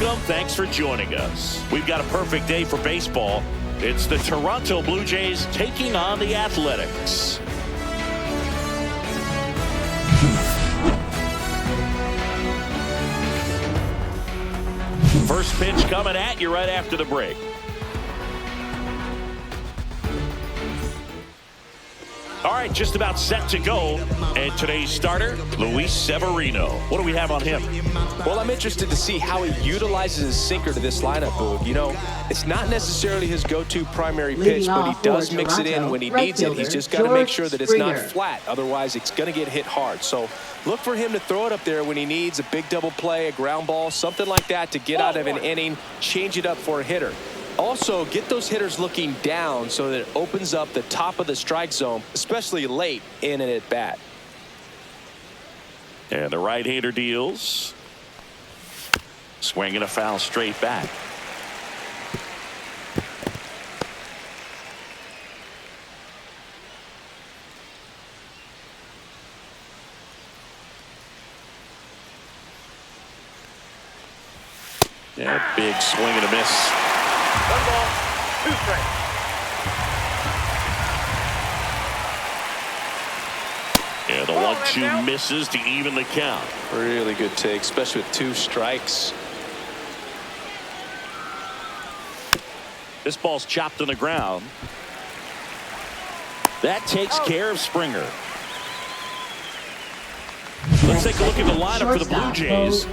welcome. Thanks for joining us. We've got a perfect day for baseball. It's the Toronto Blue Jays taking on the Athletics. First pitch coming at you right after the break. All right, just about set to go. And today's starter, Luis Severino. What do we have on him? Well, I'm interested to see how he utilizes his sinker to this lineup, Boog. You know, it's not necessarily his go-to primary pitch, but he does mix it in when he needs it. He's just got to make sure that it's not flat. Otherwise, it's going to get hit hard. So look for him to throw it up there when he needs a big double play, a ground ball, something like that to get out of an inning, change it up for a hitter. Also, get those hitters looking down so that it opens up the top of the strike zone, especially late in an at-bat. And the right-hander deals. Swinging a foul straight back. Yeah, big swing and a miss. 1 ball, 2 strikes. And the 1-2 misses to even the count. Really good take, especially with 2 strikes. This ball's chopped on the ground. That takes care of Springer. Let's take a look at the lineup for the Blue Jays.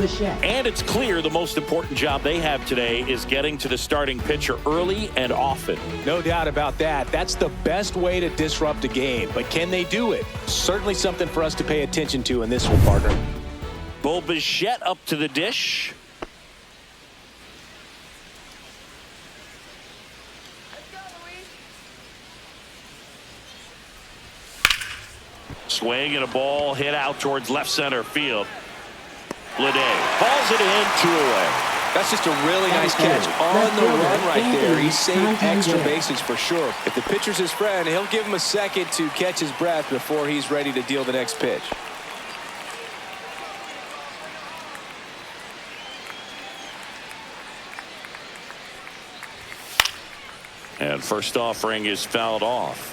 And it's clear the most important job they have today is getting to the starting pitcher early and often. No doubt about that. That's the best way to disrupt a game. But can they do it? Certainly something for us to pay attention to in this one, partner. Bo Bichette up to the dish. Swing and a ball hit out towards left center field. Bleday hauls it in, 2 away. That's just a really nice catch on the run right there. He saved extra bases for sure. If the pitcher's his friend, he'll give him a second to catch his breath before he's ready to deal the next pitch. And first offering is fouled off.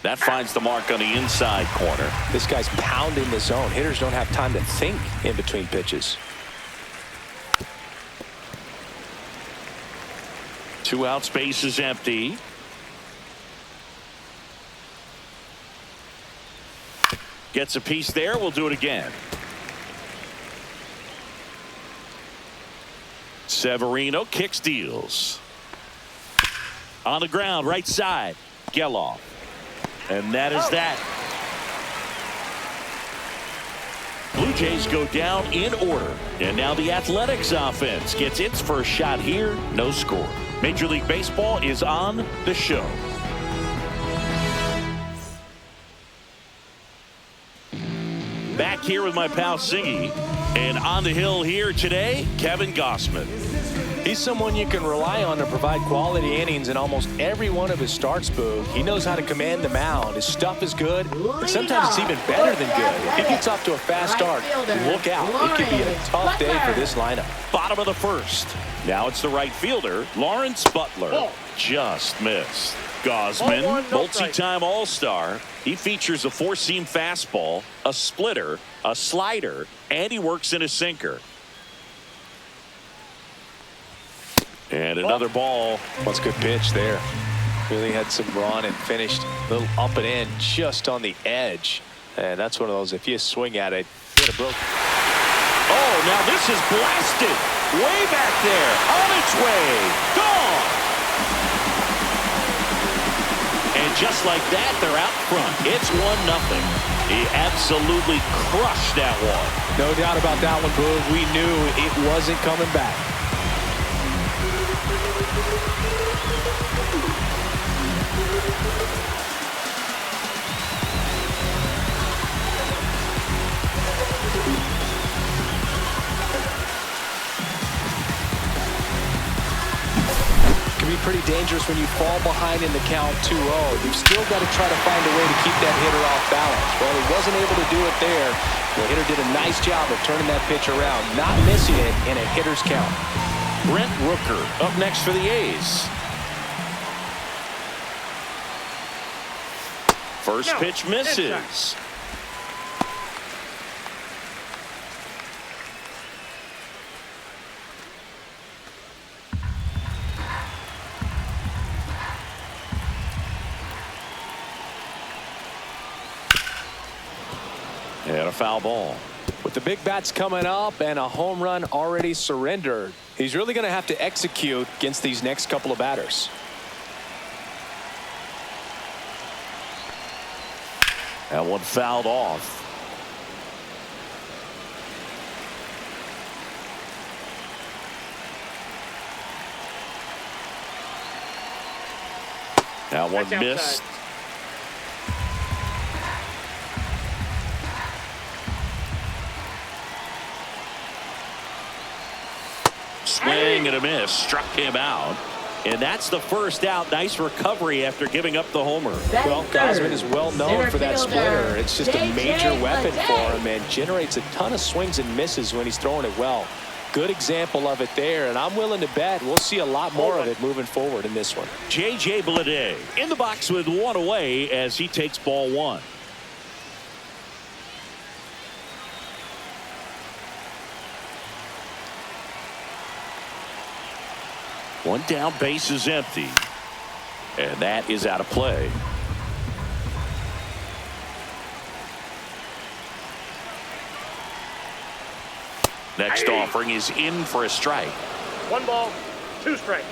That finds the mark on the inside corner. This guy's pounding the zone. Hitters don't have time to think in between pitches. 2 out, space is empty. Gets a piece there. We'll do it again. Severino kicks, deals. On the ground, right side. Geloff. And that is that. Blue Jays go down in order. And now the Athletics offense gets its first shot here. No score. Major League Baseball is on the show. Back here with my pal Singy. And on the hill here today, Kevin Gossman. He's someone you can rely on to provide quality innings in almost every one of his starts, Boog. He knows how to command the mound. His stuff is good, and sometimes it's even better than good. If he gets off to a fast start, look out. It could be a tough day for this lineup. Bottom of the first. Now it's the right fielder, Lawrence Butler. Just missed. Gossman, multi-time All-Star. He features a 4-seam fastball, a splitter, a slider, and he works in a sinker. And another ball. What's a good pitch there. Really had some run and finished a little up and in just on the edge. And that's one of those, if you swing at it, hit a broke. Oh, now this is blasted. Way back there. On its way. Gone. And just like that, they're out front. It's 1-0. He absolutely crushed that one. No doubt about that one, Boog. We knew it wasn't coming back. be pretty dangerous when you fall behind in the count 2-0. You've still got to try to find a way to keep that hitter off balance. Well, he wasn't able to do it there. The hitter did a nice job of turning that pitch around, not missing it in a hitter's count. Brent Rooker up next for the A's. First pitch misses. And a foul ball. With the big bats coming up and a home run already surrendered, he's really going to have to execute against these next couple of batters. That one fouled off. That one missed. Swing and a miss, struck him out. And that's the first out. Nice recovery after giving up the homer. Well, Gosman is well known for that splitter. It's just a major weapon for him and generates a ton of swings and misses when he's throwing it well. Good example of it there, and I'm willing to bet we'll see a lot more of it moving forward in this one. J.J. Bleday in the box with one away as he takes ball one. One down, base is empty. And that is out of play. Next offering is in for a strike. 1 ball, 2 strikes.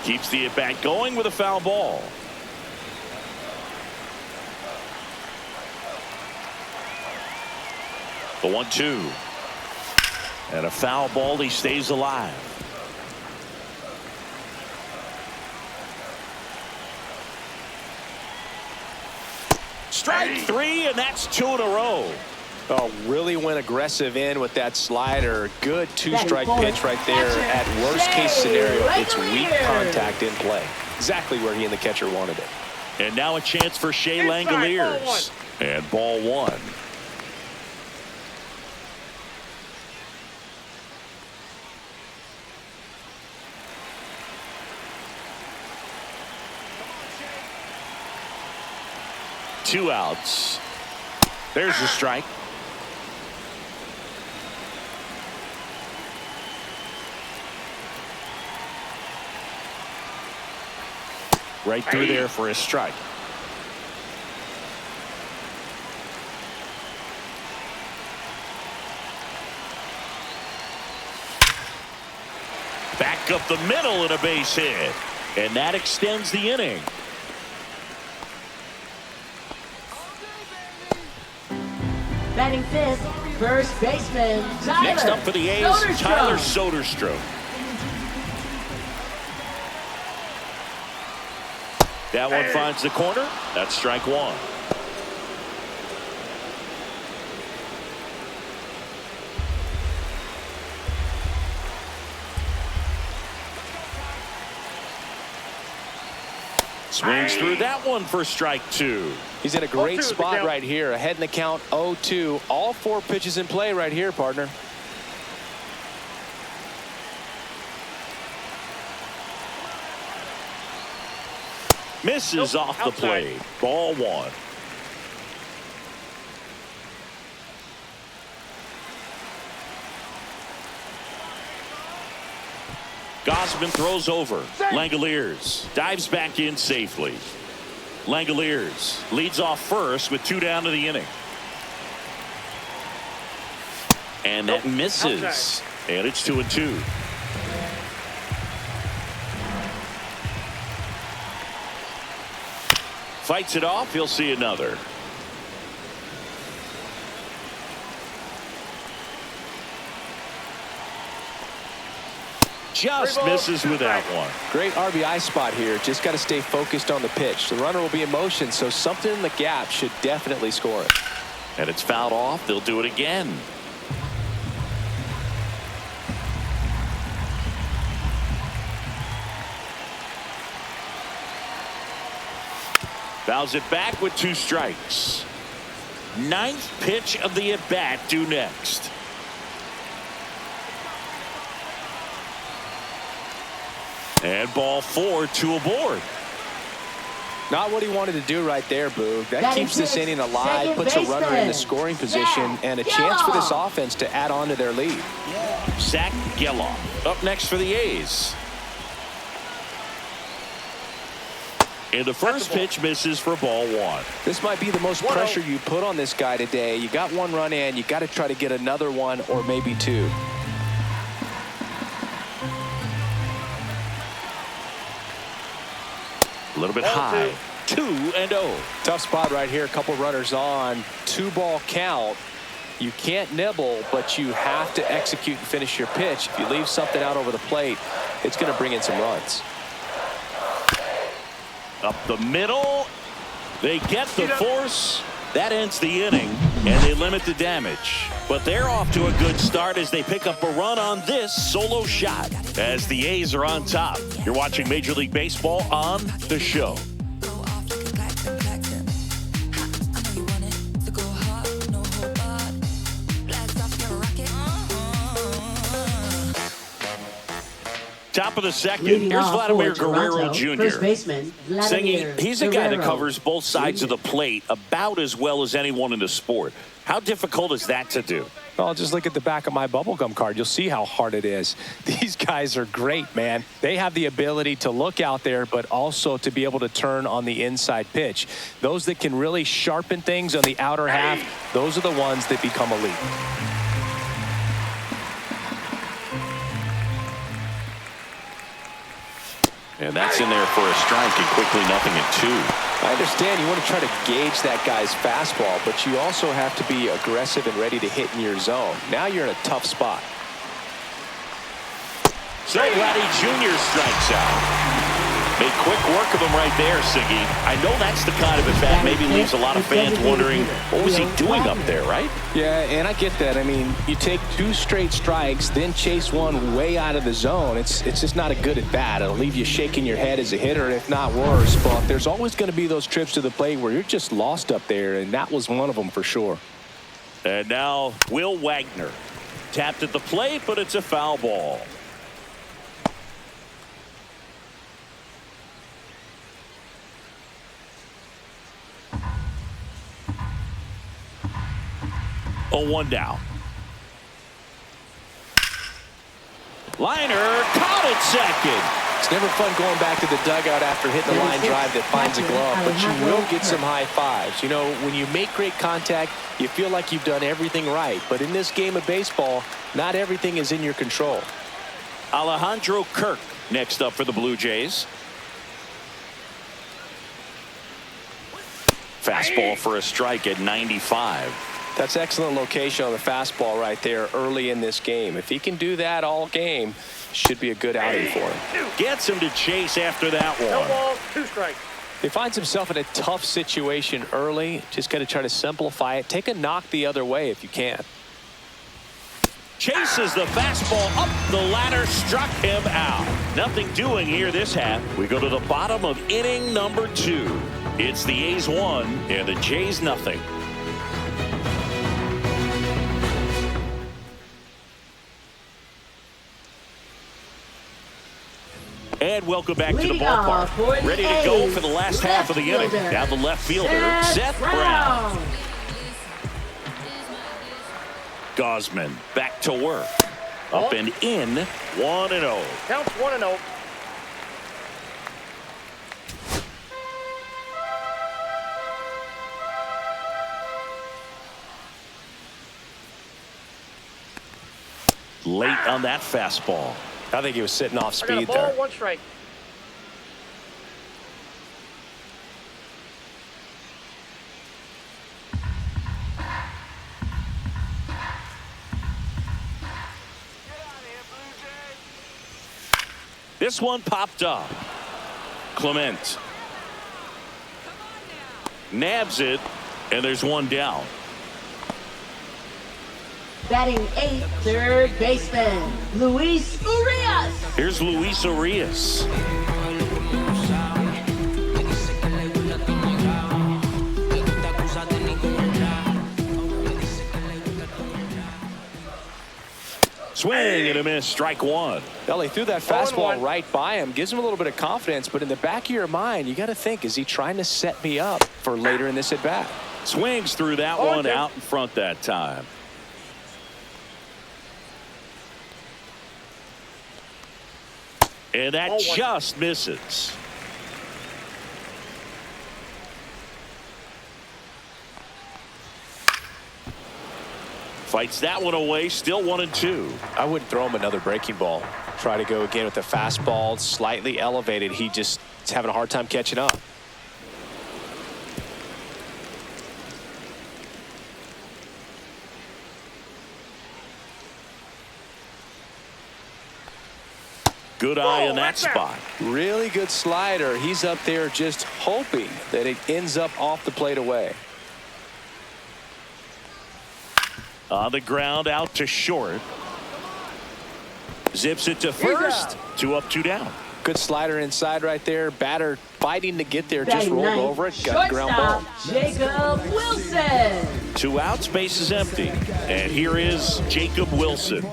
Keeps the at-bat going with a foul ball. The 1-2. And a foul ball. He stays alive. Strike 3, and that's 2 in a row. Oh, really went aggressive in with that slider. Good two-strike pitch right there. At worst case scenario, it's weak contact in play. Exactly where he and the catcher wanted it. And now a chance for Shea Langoliers. And ball 1. Two outs. There's the strike. Right through there for a strike. Back up the middle and a base hit. And that extends the inning. Batting fifth, first baseman, Tyler Next up for the A's, Soderstrom. Tyler Soderstrom. That one finds the corner. That's strike 1. Swings through that one for strike 2. He's in a great spot right here. Ahead in the count 0-2. All 4 pitches in play right here, partner. Misses off the plate. Ball 1. Gosman throws over. Langoliers dives back in safely. Langoliers leads off first with 2 down to the inning. And that misses. And it's 2-2. Fights it off. He'll see another. just misses with that one. Great RBI spot here. Just got to stay focused on the pitch. The runner will be in motion, so something in the gap should definitely score it. And it's fouled off. They'll do it again. Fouls it back with 2 strikes. 9th pitch of the at-bat due next. And ball 4, 2 aboard. Not what he wanted to do right there, Boog. That keeps this inning alive, puts a runner in the scoring position, and a chance for this offense to add on to their lead. Zach Geloff up next for the A's. And the first pitch misses for ball 1. This might be the most pressure you put on this guy today. You got 1 run in. You got to try to get another 1 or maybe 2. A little bit high. 2-0. Tough spot right here. A couple runners on. 2-ball count. You can't nibble, but you have to execute and finish your pitch. If you leave something out over the plate, it's going to bring in some runs. Up the middle. They get the force. That ends the inning, and they limit the damage. But they're off to a good start as they pick up a run on this solo shot as the A's are on top. You're watching Major League Baseball on The Show. Top of the second. Here's Vladimir Guerrero Jr. First baseman, Singing, he's a guy that covers both sides of the plate about as well as anyone in the sport. How difficult is that to do? Well, just look at the back of my bubblegum card. You'll see how hard it is. These guys are great, man. They have the ability to look out there, but also to be able to turn on the inside pitch. Those that can really sharpen things on the outer half, those are the ones that become elite. And that's in there for a strike, and quickly 0-2. I understand you want to try to gauge that guy's fastball, but you also have to be aggressive and ready to hit in your zone. Now you're in a tough spot. So Vladdy Jr. strikes out. Made quick work of him right there, Siggy. I know that's the kind of at bat maybe leaves a lot of fans wondering, what was he doing up there, right? Yeah, and I get that. I mean, you take 2 straight strikes, then chase one way out of the zone. It's just not a good at bat. It'll leave you shaking your head as a hitter, if not worse. But there's always going to be those trips to the plate where you're just lost up there, and that was one of them for sure. And now Will Wagner tapped at the plate, but it's a foul ball. Oh, 1 down. Liner caught at second. It's never fun going back to the dugout after hitting a line drive that finds a glove, but you will get some high fives. You know, when you make great contact, you feel like you've done everything right. But in this game of baseball, not everything is in your control. Alejandro Kirk next up for the Blue Jays. Fastball for a strike at 95. That's excellent location on the fastball right there early in this game. If he can do that all game, should be a good outing for him. Gets him to chase after that one. No balls, 2 strikes. He finds himself in a tough situation early. Just got to try to simplify it. Take a knock the other way if you can. Chases the fastball up the ladder, struck him out. Nothing doing here this half. We go to the bottom of inning number 2. It's the A's 1 and the Jays nothing. And welcome back to the ballpark. Ready to go for the last half of the inning. Now the left fielder, Seth Brown. Gausman back to work. Up and in, 1-0. Counts 1-0. Late on that fastball. I think he was sitting off speed ball, there. 1 strike. This one popped up. Clement nabs it, and there's one down. Batting 8th, third baseman, Luis Urias. Here's Luis Urias. Swing and a miss, strike one. Well, he threw that fastball right by him, gives him a little bit of confidence, but in the back of your mind, you got to think, is he trying to set me up for later in this at bat? Swings through that one out in front that time. And that just misses. Fights that one away, still 1-2. I wouldn't throw him another breaking ball. Try to go again with the fastball, slightly elevated. He just is having a hard time catching up. Good eye in that spot. Really good slider. He's up there just hoping that it ends up off the plate away. On the ground, out to short. Zips it to first. 2 up, 2 down. Good slider inside right there. Batter fighting to get there. Just rolled over it. Got a ground ball. Jacob Wilson. 2 outs, base is empty. And here is Jacob Wilson.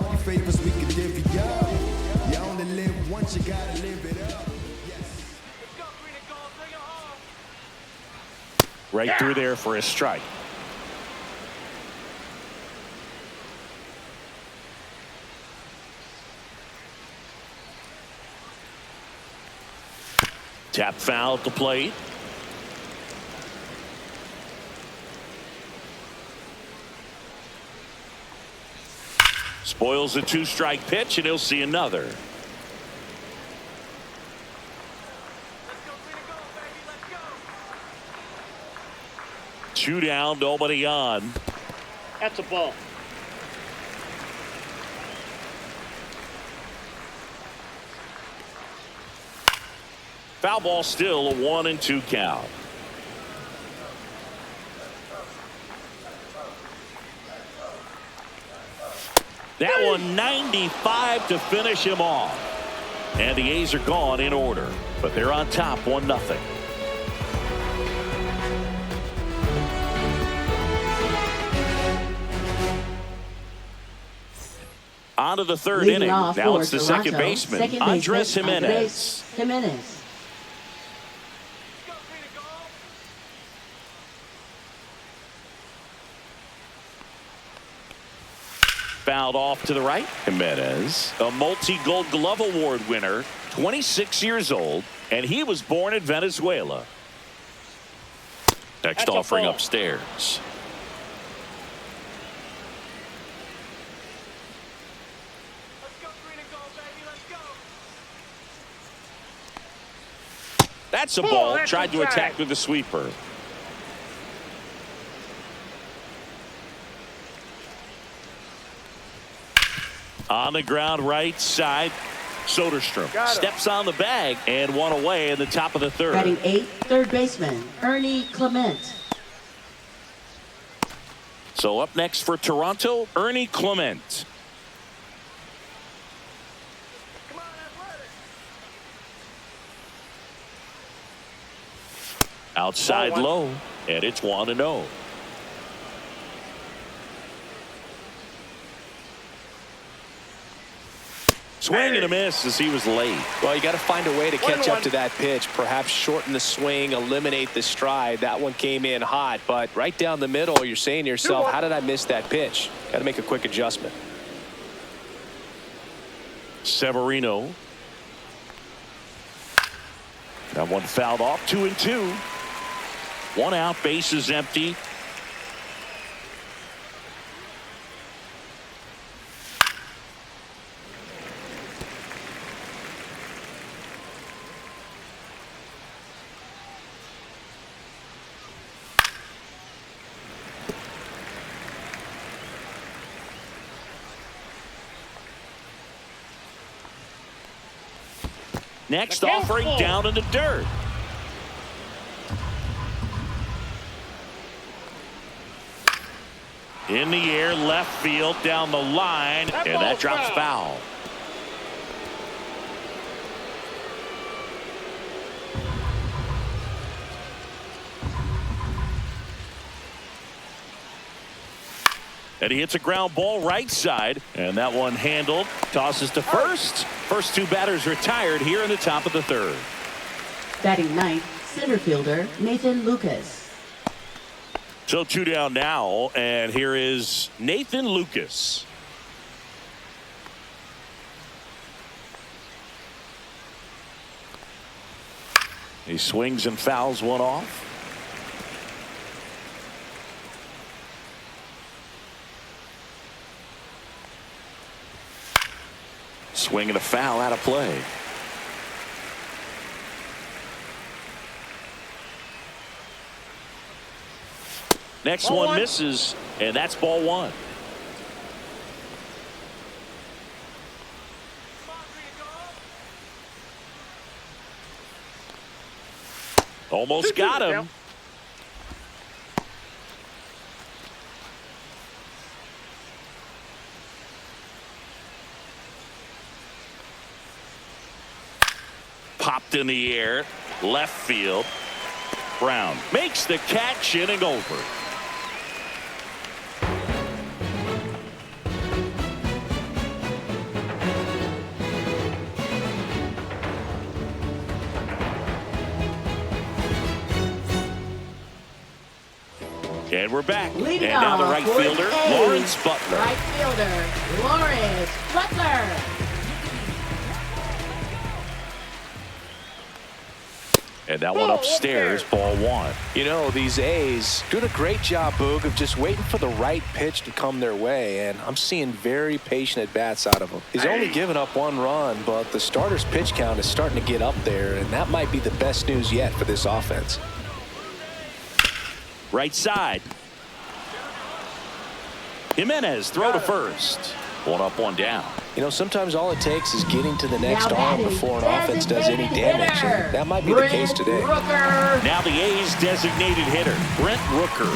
Right through there for a strike. Tap foul at the plate. Spoils a 2-strike pitch, and he'll see another. Two down, nobody on. That's a ball. Foul ball, still a 1-2 count. That one 95 to finish him off. And the A's are gone in order, but they're on top 1-0. On to the third inning. Now it's the second baseman, Andres Jimenez. Fouled off to the right. Jimenez, a multi-Gold Glove Award winner, 26 years old, and he was born in Venezuela. Next offering upstairs. That's a ball. Tried to attack with the sweeper. On the ground, right side. Soderstrom steps on the bag and one away in the top of the third. Batting 8th, third baseman, Ernie Clement. So up next for Toronto, Ernie Clement. Outside low, and it's 1-0. Swing and a miss as he was late. Well, you got to find a way to catch up to that pitch. Perhaps shorten the swing, eliminate the stride. That one came in hot, but right down the middle, you're saying to yourself, how did I miss that pitch? Got to make a quick adjustment. Severino. That one fouled off. 2-2. 1 out, base is empty. Next offering down in the dirt. In the air, left field, down the line, and that drops foul. And he hits a ground ball right side, and that one handled. Tosses to first. First two batters retired here in the top of the third. Batting ninth, center fielder Nathan Lucas. So 2 down now, and here is Nathan Lucas. He swings and fouls one off. Swing and a foul out of play. Next one misses, and that's ball one. Almost got him. Popped in the air, left field. Brown makes the catch, inning over. And we're back. Leading and now the right off fielder, A, Lawrence Butler. Right fielder, Lawrence Butler. And that one upstairs, ball one. You know, these A's doing a great job, Boog, of just waiting for the right pitch to come their way, and I'm seeing very patient at-bats out of him. He's only given up 1 run, but the starter's pitch count is starting to get up there, and that might be the best news yet for this offense. Right side. Jimenez, throw to first. 1 up, 1 down. You know, sometimes all it takes is getting to the next Now arm batting, before an offense does any damage. And that might be the case today. Rooker. Now the A's designated hitter, Brent Rooker.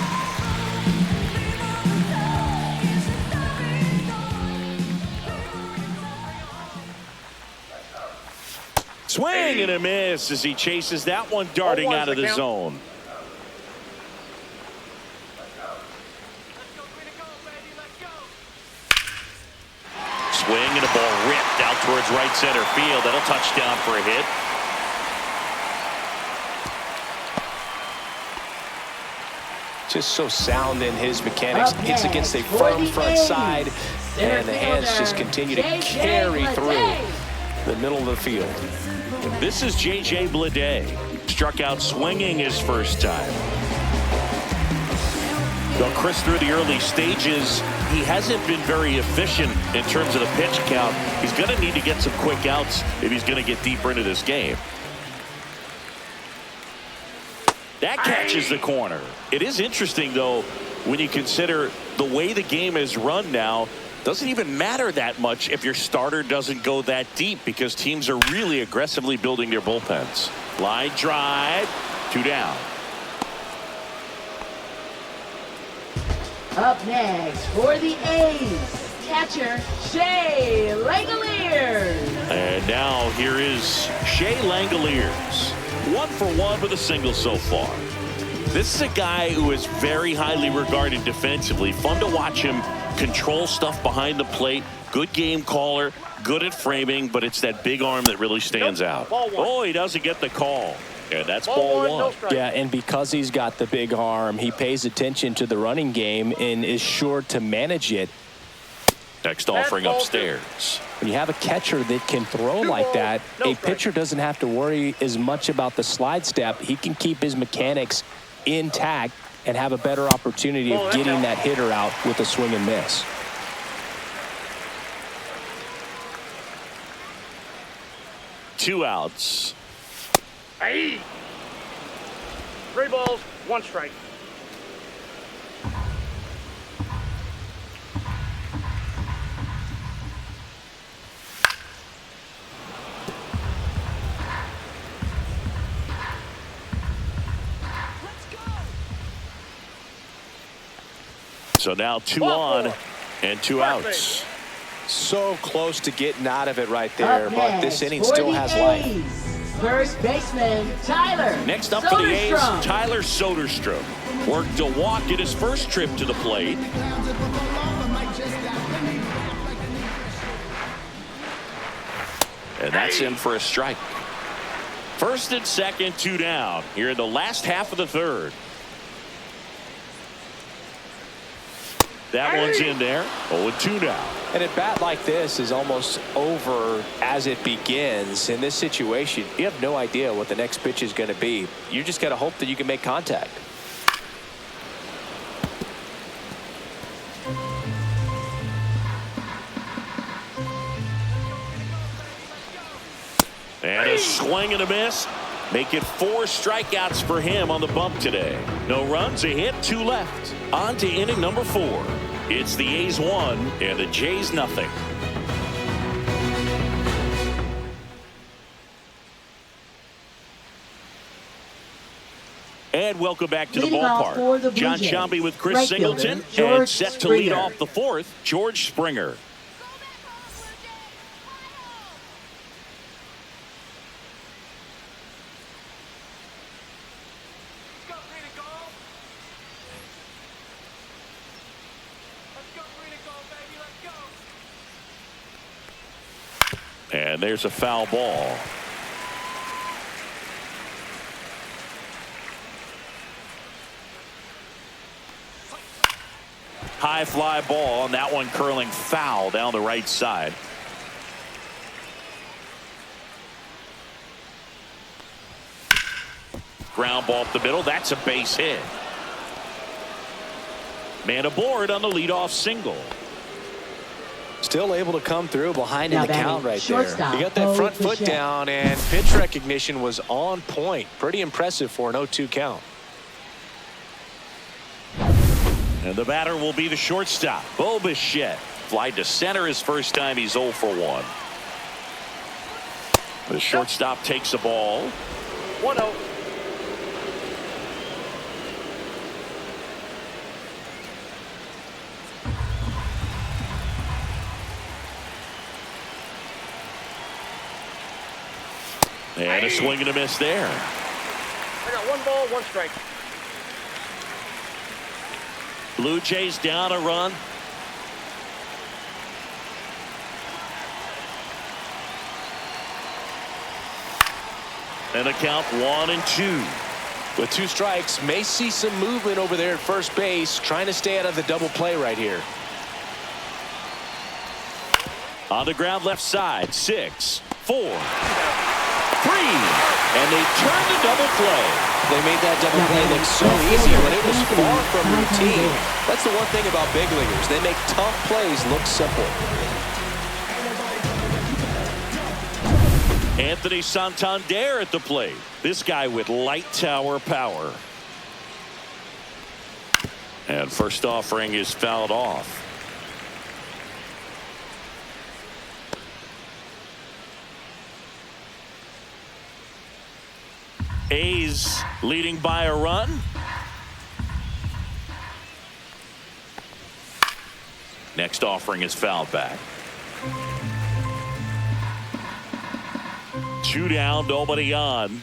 Swing and a miss as he chases that one darting out of the zone. Swing and a ball ripped out towards right center field. That'll touch down for a hit. Just so sound in his mechanics. Up It's against a next, for firm the front A's, side, center and the hands just fielder, continue to J.J. carry through Bleday. the middle of the field. This is J.J. Bleday. Struck out swinging his first time. Though Chris, through the early stages, he hasn't been very efficient in terms of the pitch count. He's going to need to get some quick outs if he's going to get deeper into this game. That catches the corner. It is interesting, though, when you consider the way the game is run now. Doesn't even matter that much if your starter doesn't go that deep, because teams are really aggressively building their bullpens. Line drive, 2 down. Up next for the A's, catcher Shea Langoliers. And now here is Shea Langoliers. 1 for 1 with a single so far. This is a guy who is very highly regarded defensively. Fun to watch him control stuff behind the plate. Good game caller, good at framing, but it's that big arm that really stands out. Oh, he doesn't get the call. And that's ball one. Yeah, and because he's got the big arm, he pays attention to the running game and is sure to manage it. Next offering upstairs. When you have a catcher that can throw like that, a pitcher doesn't have to worry as much about the slide step. He can keep his mechanics intact and have a better opportunity of getting that hitter out with a swing and miss. Two outs. 3 balls, 1 strike. So now 2 on and 2 outs. So close to getting out of it right there, but this inning still has life. First baseman, Tyler. Next up for the A's, Tyler Soderstrom. Worked a walk in his first trip to the plate. And that's in for a strike. First and second, 2 down. Here in the last half of the third. That one's in there. 0-2 now. And a bat like this is almost over as it begins. In this situation, you have no idea what the next pitch is going to be. You just got to hope that you can make contact. And a swing and a miss. Make it 4 strikeouts for him on the bump today. No runs, a hit, 2 left. On to inning number 4. It's the A's 1 and the Jays nothing. And welcome back to the ballpark. John Sciambi with Chris Singleton. And set to lead off the 4th, George Springer. And there's a foul ball. High fly ball, and that one curling foul down the right side. Ground ball up the middle. That's a base hit. Man aboard on the leadoff single. Still able to come through behind in the count right there. You got that front foot down, and pitch recognition was on point. Pretty impressive for an 0-2 count. And the batter will be the shortstop, Bo Bichette. Flied to center his first time. He's 0 for 1. The shortstop takes the ball. 1-0. And a swing and a miss there. I got 1 ball, 1 strike. Blue Jays down a run. And a count 1-2. With 2 strikes, may see some movement over there at first base, trying to stay out of the double play right here. On the ground left side, 6, 4, 3, and they turn the double play. They made that double play look so easy, but it was far from routine. That's the one thing about big leaguers. They make tough plays look simple. Anthony Santander at the plate. This guy with light tower power. And first offering is fouled off. A's leading by a run. Next offering is fouled back. 2 down, nobody on.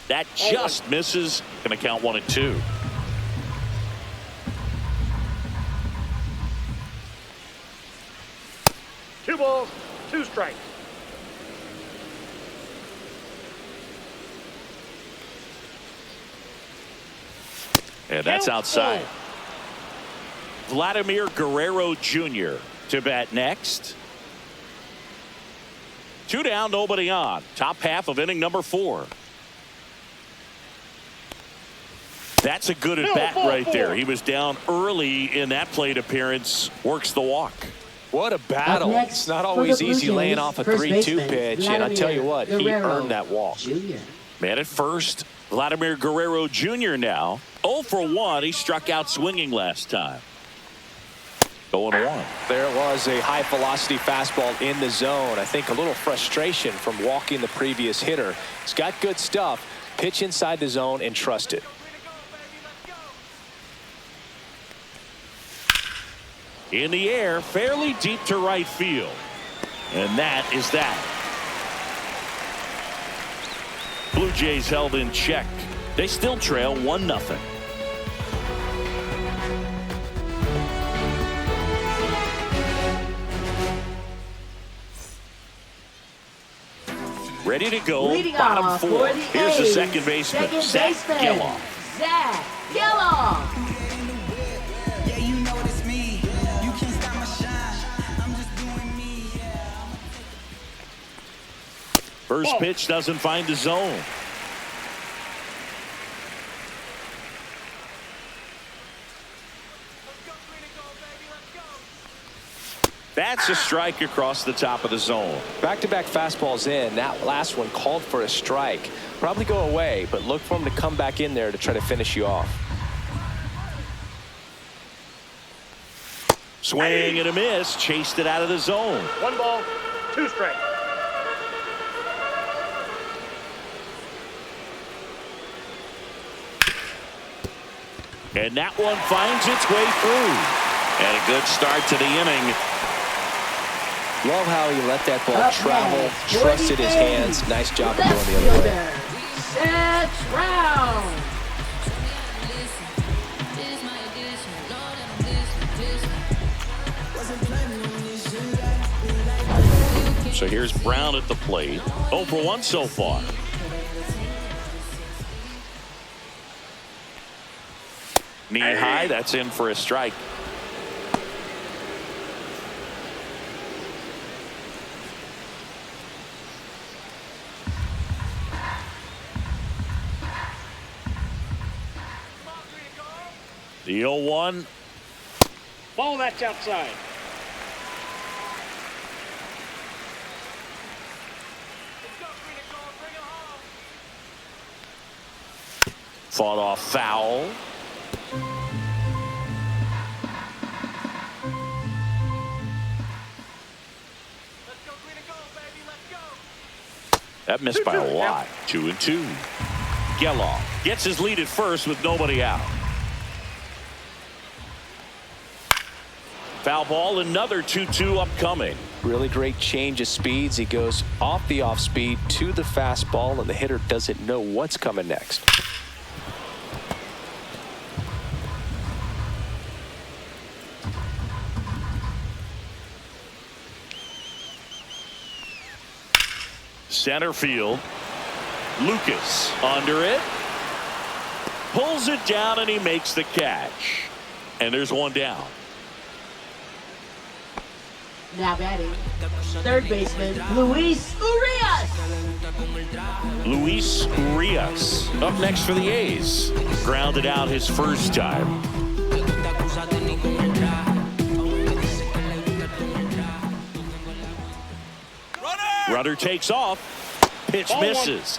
That just misses. Going to count 1-2. Two balls, 2 strikes. And that's outside. Vladimir Guerrero Jr. to bat next. 2 down, nobody on. Top half of inning number 4. That's a good at bat right there. He was down early in that plate appearance. Works the walk. What a battle. It's not always easy laying off a 3-2 pitch, and I tell you what, he earned that walk. Man at first, Vladimir Guerrero Jr. now 0 for 1. He struck out swinging last time. 0-1. There was a high velocity fastball in the zone. I think a little frustration from walking the previous hitter. He's got good stuff. Pitch inside the zone and trust it. In the air, fairly deep to right field. And that is that. Blue Jays held in check. They still trail 1-0. Ready to go. Leading Bottom off 4. for the Here's the A's, second baseman, Zach Geloff. Zach Geloff. Yeah, you know it's me. You can't stop my shine. I'm just doing me. First pitch doesn't find the zone. That's a strike across the top of the zone. Back-to-back fastballs in. That last one called for a strike. Probably go away, but look for him to come back in there to try to finish you off. Swing and a miss. Chased it out of the zone. 1 ball, 2 strikes. And that one finds its way through. And a good start to the inning. Love how he let that ball Up travel, next, trusted his 48. hands. Nice job of Left going the other way. fielder, Seth Brown. So here's Brown at the plate. 0 for 1 so far. Knee high. That's in for a strike. The 0-1. Ball, that's outside. Fought off foul. That missed by a lot. 2-2. Geloff gets his lead at first with nobody out. Foul ball, another 2-2 upcoming. Really great change of speeds. He goes off the off speed to the fastball, and the hitter doesn't know what's coming next. Center field. Lucas under it. Pulls it down and he makes the catch. And there's one down. Now batting, third baseman, Luis Urias. Luis Urias up next for the A's. Grounded out his first time. Runner takes off. Pitch misses.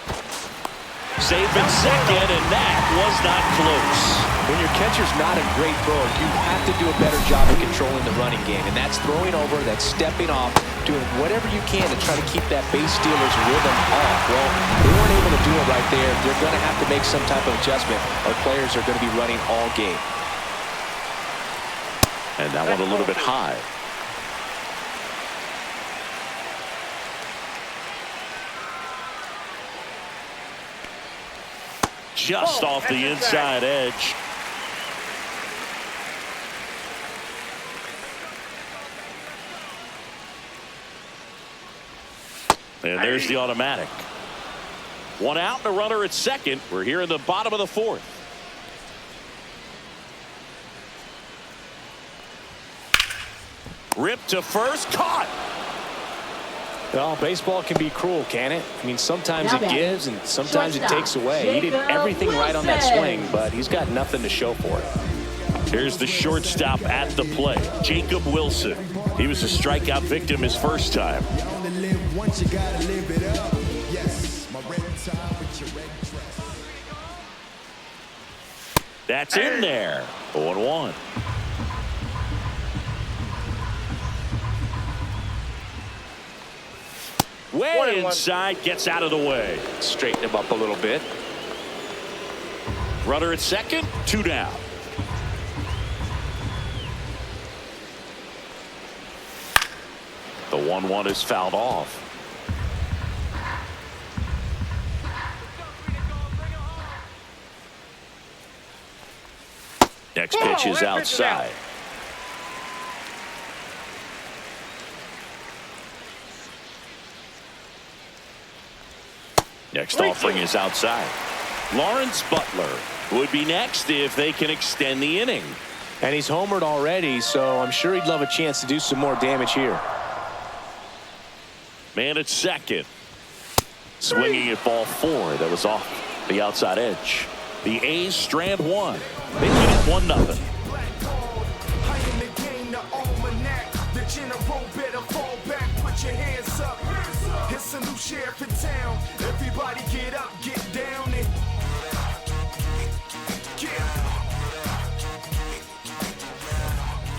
Safe in second, and that was not close. When your catcher's not a great thrower, you have to do a better job of controlling the running game, and that's throwing over, that's stepping off, doing whatever you can to try to keep that base stealer's rhythm off. Well, they weren't able to do it right there. They're going to have to make some type of adjustment. Our players are going to be running all game. And that one a little bit high. Just off the inside edge. And there's the automatic. One out and a runner at second. We're here in the bottom of the fourth. Ripped to first, caught. Well, baseball can be cruel, can it? I mean, sometimes it gives and sometimes it takes away. He did everything right on that swing, but he's got nothing to show for it. Here's the shortstop at the plate, Jacob Wilson. He was a strikeout victim his first time. That's in there. 0-1. Way inside, gets out of the way. Straighten him up a little bit. Runner at second, 2 down. The 1-1 is fouled off. Next pitch is outside. Next offering is outside. Lawrence Butler would be next if they can extend the inning. And he's homered already, so I'm sure he'd love a chance to do some more damage here. Man at second. Swinging at ball 4 that was off the outside edge. The A's strand 1. They lead it 1-0. It's a new sheriff in town. Everybody get up, get down, and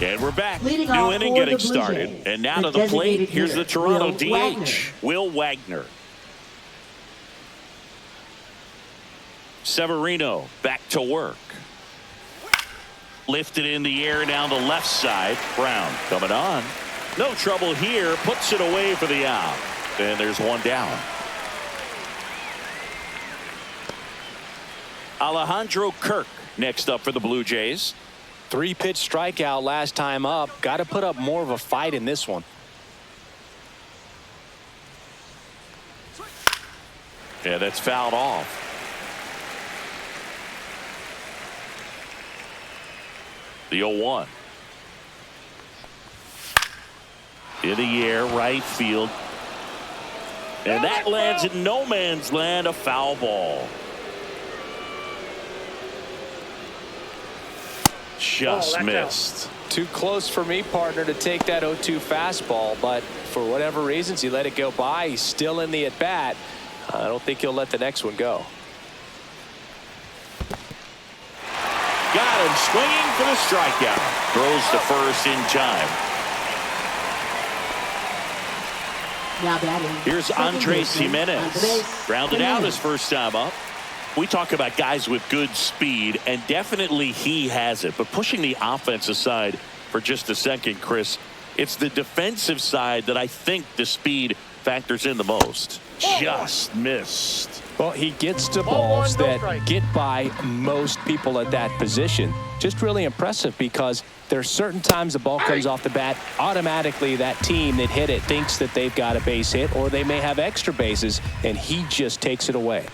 And we're back. Leading New off inning for getting the Blue started. Jays, And now the to the plate, designated here's the hitter, Toronto Will Wagner. DH, Will Wagner. Severino back to work. Lifted in the air down the left side. Brown coming on. No trouble here. Puts it away for the out. And there's one down. Alejandro Kirk next up for the Blue Jays. 3-pitch strikeout last time up. Got to put up more of a fight in this one. Yeah, that's fouled off. The 0-1. In the air, right field. And that lands in no man's land, a foul ball. Just missed. Too close for me, partner, to take that 0-2 fastball, but for whatever reasons, he let it go by. He's still in the at-bat. I don't think he'll let the next one go. Got him swinging for the strikeout. Throws to first in time. Now batting. Here's second Andres baseman, Jimenez. Andres Grounded out Jimenez. his first time up. We talk about guys with good speed, and definitely he has it. But pushing the offense aside for just a second, Chris, it's the defensive side that I think the speed factors in the most. Just missed. Well, he gets to balls that get by most people at that position. Just really impressive because there are certain times the ball comes off the bat, automatically that team that hit it thinks that they've got a base hit or they may have extra bases, and he just takes it away.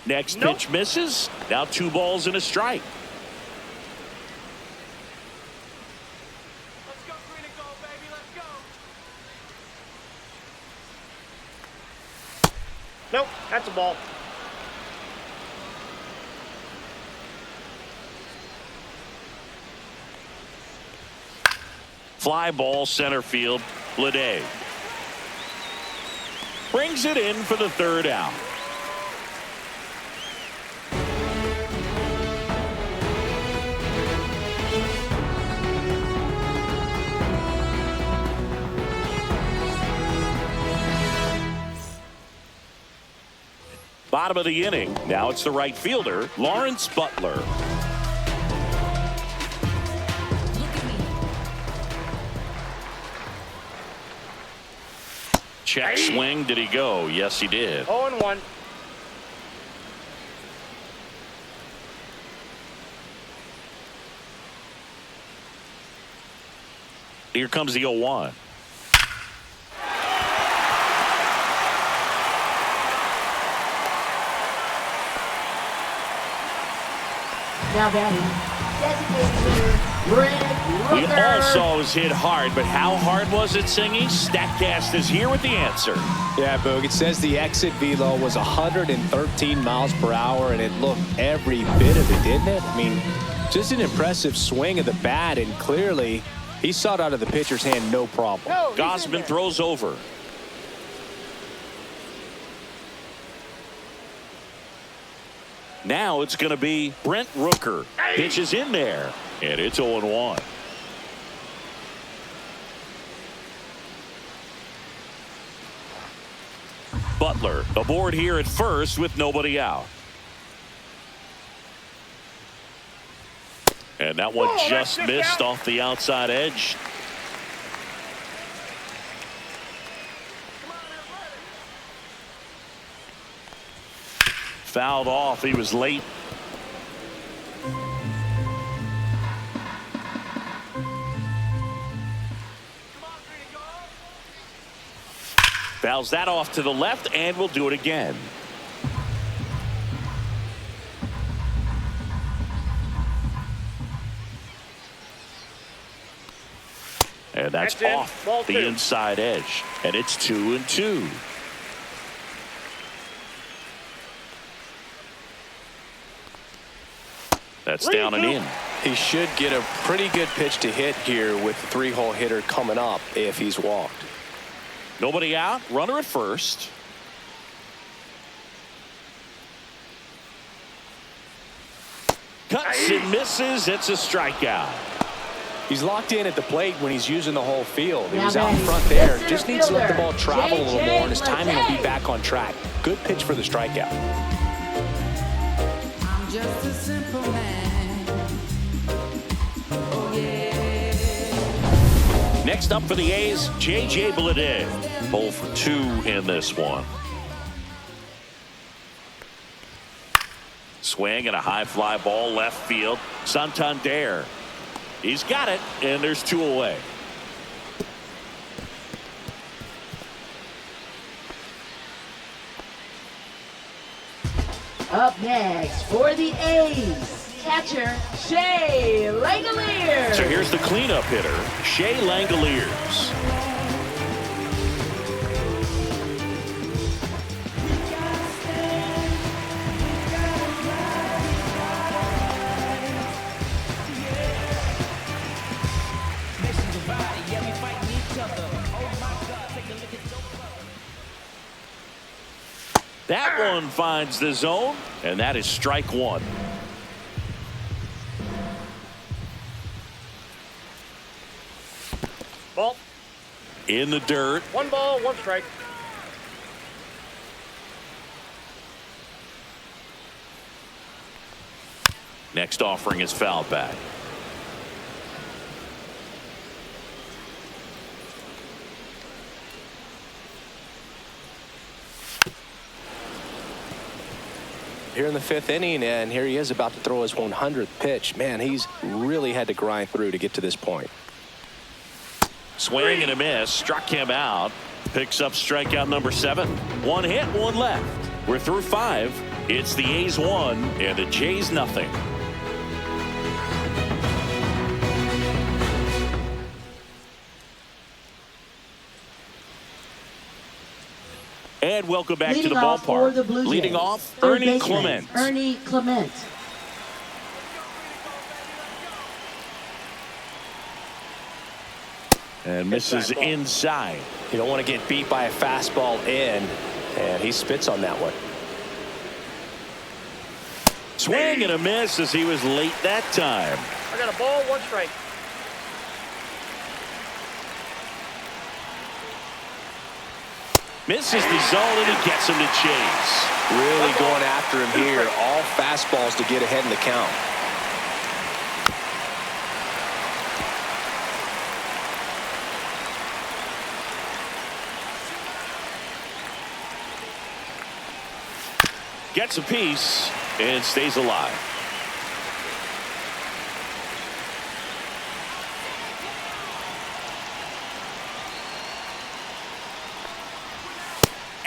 Next pitch misses. Now 2 balls and a strike. Let's go green and gold, baby. Let's go. Nope, that's a ball. Fly ball center field. Lede brings it in for the 3rd out. Bottom of the inning. Now it's the right fielder, Lawrence Butler. Check swing. Did he go? Yes, he did. 0-1. Here comes the 0-1. Now batting. Designated hitter, Brent We Rooker. all saw it was hit hard, but how hard was it, Singy? StatCast is here with the answer. Yeah, Boog, it says the exit velo was 113 miles per hour, and it looked every bit of it, didn't it? I mean, just an impressive swing of the bat, and clearly he saw it out of the pitcher's hand no problem. Gosman throws over. Now it's going to be Brent Rooker. Pitches in there, and it's 0-1. Butler aboard here at first with nobody out. And that one just missed off the outside edge. fouled off. He was late. Fouls that off to the left, and we'll do it again. And that's off the inside edge. And it's 2-2. That's down and in. He should get a pretty good pitch to hit here with the 3-hole hitter coming up if he's walked. Nobody out. Runner at first. Cuts and misses. It's a strikeout. He's locked in at the plate when he's using the whole field. He was out in front there. Just needs to let the ball travel a little more, and his timing will be back on track. Good pitch for the strikeout. I'm just a simple man. Oh, yeah. Next up for the A's, J.J. Bleday. 0 for 2 in this one. Swing and a high fly ball left field. Santander. He's got it, and there's 2 away. Up next for the A's, catcher Shea Langoliers. So here's the cleanup hitter, Shea Langoliers. That one finds the zone, and that is strike 1. Ball. In the dirt. 1 ball, 1 strike. Next offering is fouled back. Here in the 5th inning, and here he is about to throw his 100th pitch. Man, he's really had to grind through to get to this point. Swing and a miss. Struck him out. Picks up strikeout number 7. 1 hit, 1 left. We're through 5. It's the A's 1 and the Jays nothing. And welcome back to the ballpark. Leading off, Ernie Clement. Ernie Clement. And misses inside. You don't want to get beat by a fastball in, and he spits on that one. Swing and a miss as he was late that time. I got a ball, 1 strike. Misses the zone, and he gets him to chase. Really going after him here. All fastballs to get ahead in the count. Gets a piece and stays alive.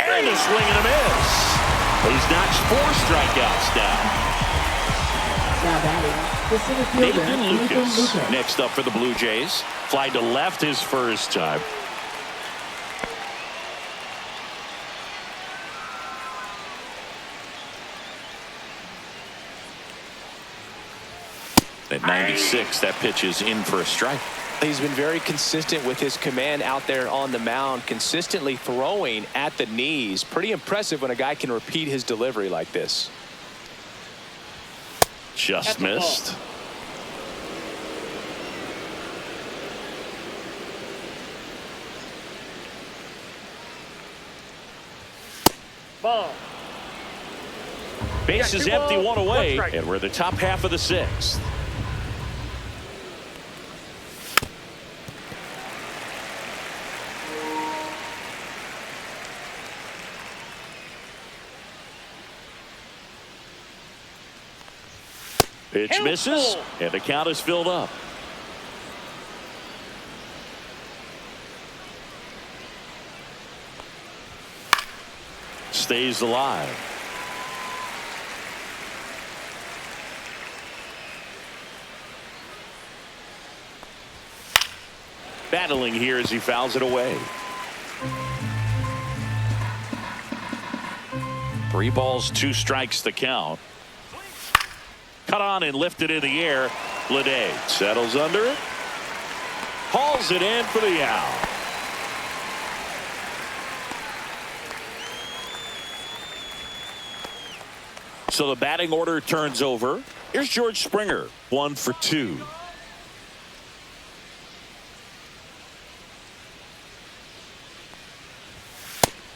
And a swing and a miss. He's notched 4 strikeouts now. Now batting, the center fielder, Nathan Lucas. Next up for the Blue Jays. Fly to left his first time. At 96, that pitch is in for a strike. He's been very consistent with his command out there on the mound, consistently throwing at the knees. Pretty impressive when a guy can repeat his delivery like this. Just missed. Ball. Base is empty, 1 away, and we're the top half of the 6th. Pitch misses, and the count is filled up. Stays alive. Battling here as he fouls it away. 3 balls, 2 strikes the count. Cut on and lifted in the air. Bleday settles under it. Hauls it in for the out. So the batting order turns over. Here's George Springer, 1 for 2.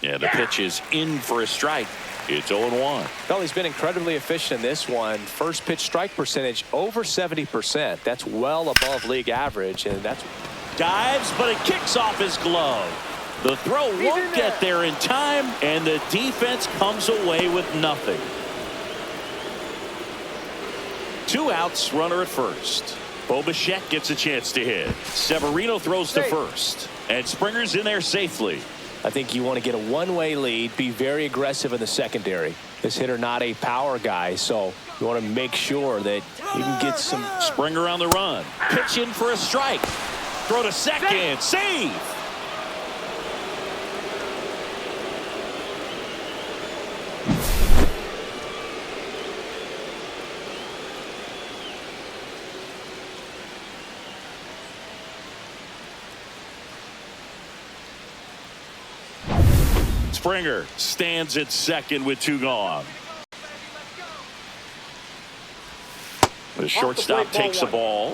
Yeah, the pitch is in for a strike. It's 0-1. Well, he's been incredibly efficient in this one. First pitch strike percentage over 70%. That's well above league average, and that's Dives, but it kicks off his glove. The throw won't get there in time, and the defense comes away with nothing. 2 outs, runner at first. Bo Bichette gets a chance to hit. Severino throws to first, and Springer's in there safely. I think you want to get a one-way lead, be very aggressive in the secondary. This hitter not a power guy, so you want to make sure that you can get some. Springer on the run. Pitch in for a strike. Throw to second. Save. Springer stands at second with 2 gone. The shortstop takes the ball.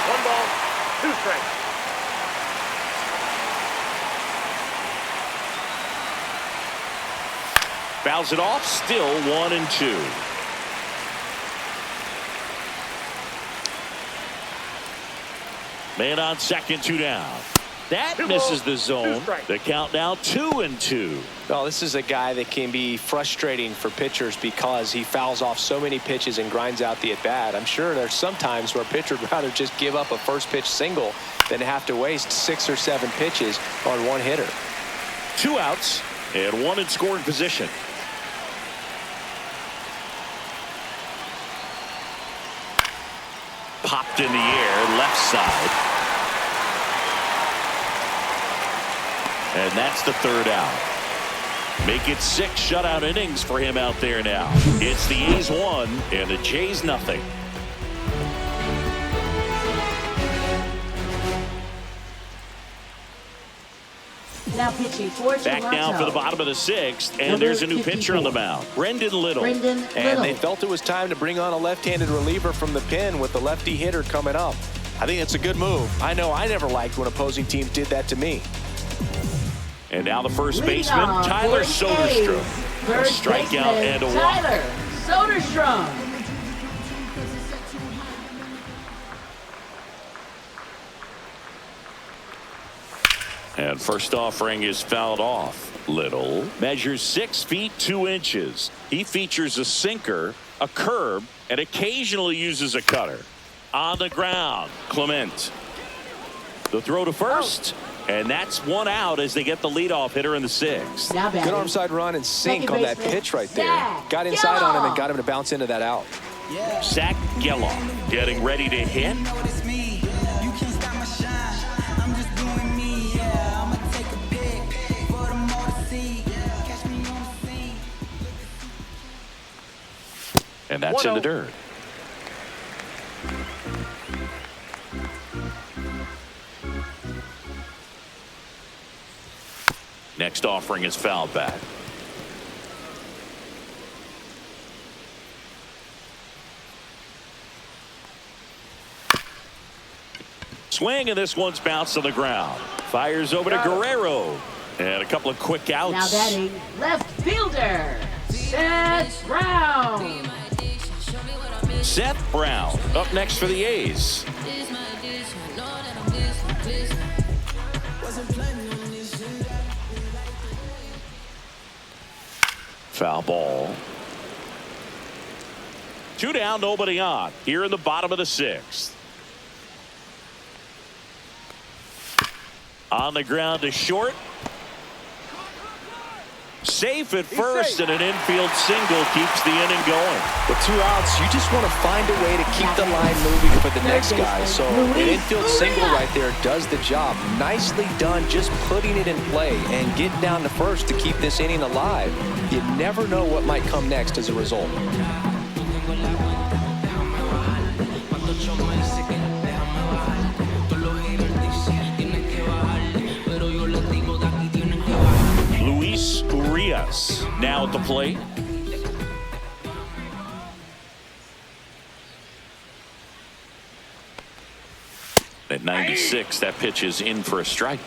One ball, 2 strikes. Fouls it off. Still 1-2. Man on second, 2 down. That misses the zone. The count now 2-2. Well, this is a guy that can be frustrating for pitchers because he fouls off so many pitches and grinds out the at-bat. I'm sure there's some times where a pitcher would rather just give up a first pitch single than have to waste 6 or 7 pitches on one hitter. 2 outs and 1 in scoring position. Popped in the air, left side. And that's the 3rd out. Make it 6 shutout innings for him out there now. It's the A's 1 and the Jays nothing. Now pitching for Toronto. Back down for the bottom of the 6th, and there's a new pitcher on the mound, Brendan Little. And they felt it was time to bring on a left-handed reliever from the pen with the lefty hitter coming up. I think it's a good move. I know I never liked when opposing teams did that to me. And now the first baseman, Tyler Soderstrom. A strikeout and a walk. Tyler Soderstrom. And first offering is fouled off. Little measures 6 feet 2 inches. He features a sinker, a curve, and occasionally uses a cutter. On the ground, Clement. The throw to first. And that's 1 out as they get the leadoff hitter in the 6th. Good arm side run and sink on that pitch right there. Got inside on him and got him to bounce into that out. Zach Geloff getting ready to hit. And that's in the dirt. Next offering is fouled back. Swing, and this one's bounced on the ground. Fires over to Guerrero. And a couple of quick outs. Now batting left fielder, Seth Brown. Seth Brown up next for the A's. Foul ball. 2 down, nobody on. Here in the bottom of the 6th. On the ground to short. Safe at first, and an infield single keeps the inning going. With 2 outs, you just want to find a way to keep the line moving for the next guy. So an infield single right there does the job. Nicely done, just putting it in play and getting down to first to keep this inning alive. You never know what might come next as a result. Now at the plate. At 96, that pitch is in for a strike.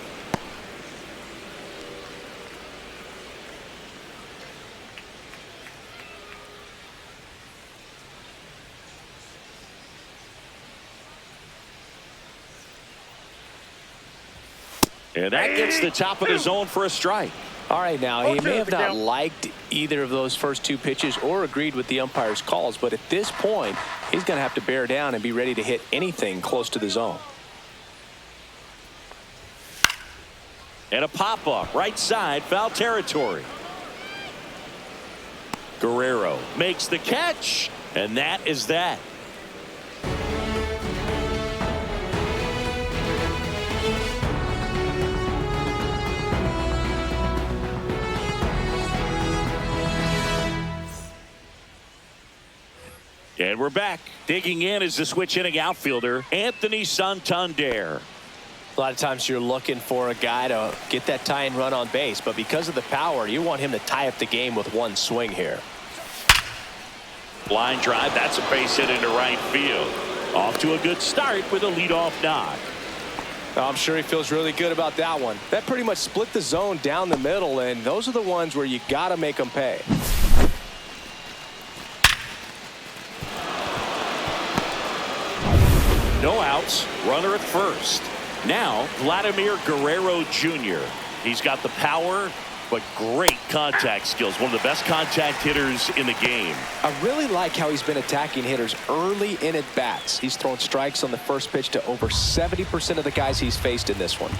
And that gets the top of the zone for a strike. All right, now, he may have not liked either of those first 2 pitches or agreed with the umpire's calls, but at this point, he's going to have to bear down and be ready to hit anything close to the zone. And a pop-up, right side, foul territory. Guerrero makes the catch, and that is that. And we're back. Digging in is the switch hitting outfielder, Anthony Santander. A lot of times you're looking for a guy to get that tying run on base, but because of the power, you want him to tie up the game with one swing here. Line drive, that's a base hit into right field. Off to a good start with a leadoff knock. I'm sure he feels really good about that one. That pretty much split the zone down the middle, and those are the ones where you got to make them pay. No outs, runner at first. Now, Vladimir Guerrero Jr. He's got the power, but great contact skills. One of the best contact hitters in the game. I really like how he's been attacking hitters early in at bats. He's thrown strikes on the first pitch to over 70% of the guys he's faced in this one.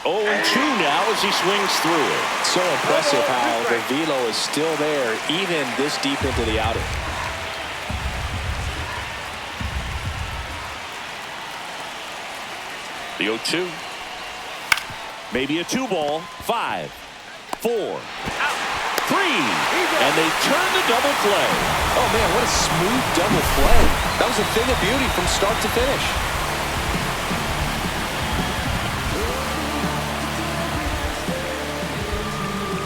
Oh, and 2 now as he swings through it. So impressive how the velo is still there even this deep into the outing. The 0-2. Maybe a 2-ball. 5, 4, 3. And they turn the double play. Oh, man, what a smooth double play. That was a thing of beauty from start to finish.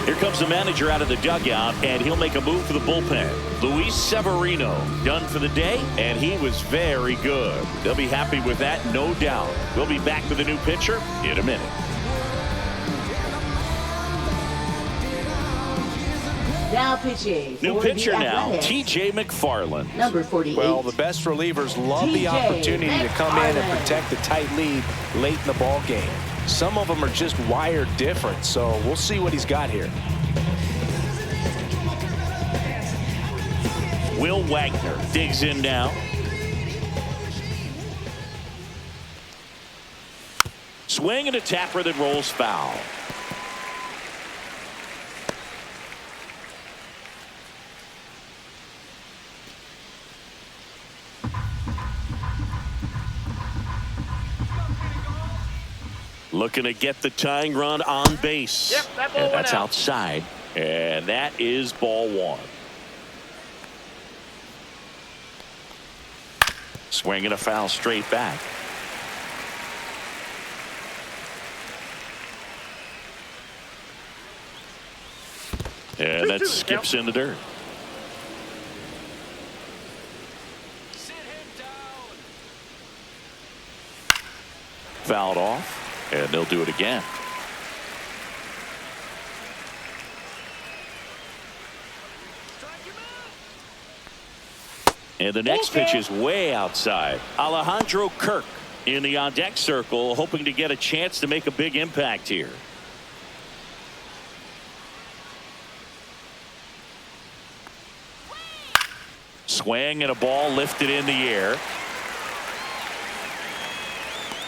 Here comes the manager out of the dugout, and he'll make a move for the bullpen. Luis Severino done for the day, and he was very good. They'll be happy with that, no doubt. We'll be back with a new pitcher in a minute. Now pitching. New pitcher now, T.J. McFarland. Number 48. Well, the best relievers love the opportunity to come in and protect the tight lead late in the ball game. Some of them are just wired different, so we'll see what he's got here. Will Wagner digs in now. Swing and a tapper that rolls foul. Looking to get the tying run on base. Yep, that ball and that's went out. outside. And that is ball 1. Swing and a foul straight back. And that skips in the dirt. Fouled off. And they'll do it again. And the next pitch is way outside. Alejandro Kirk in the on-deck circle, hoping to get a chance to make a big impact here. Swing and a ball lifted in the air.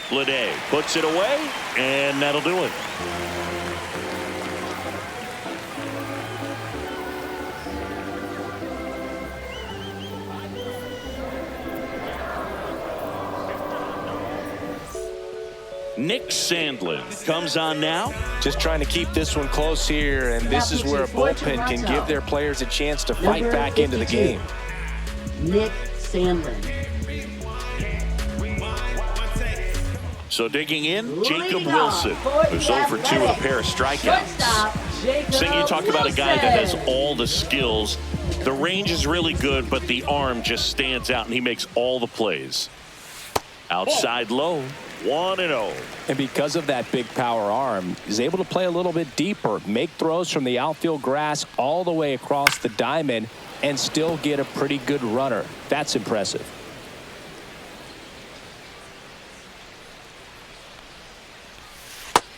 Bleday puts it away, and that'll do it. Nick Sandlin comes on now. Just trying to keep this one close here, and this is where a bullpen can give their players a chance to fight back into the game. Nick Sandlin. So digging in, Jacob Wilson, who's over 2 with a pair of strikeouts. So you talk about a guy that has all the skills. The range is really good, but the arm just stands out, and he makes all the plays. Outside low, 1-0. And because of that big power arm, he's able to play a little bit deeper, make throws from the outfield grass all the way across the diamond, and still get a pretty good runner. That's impressive.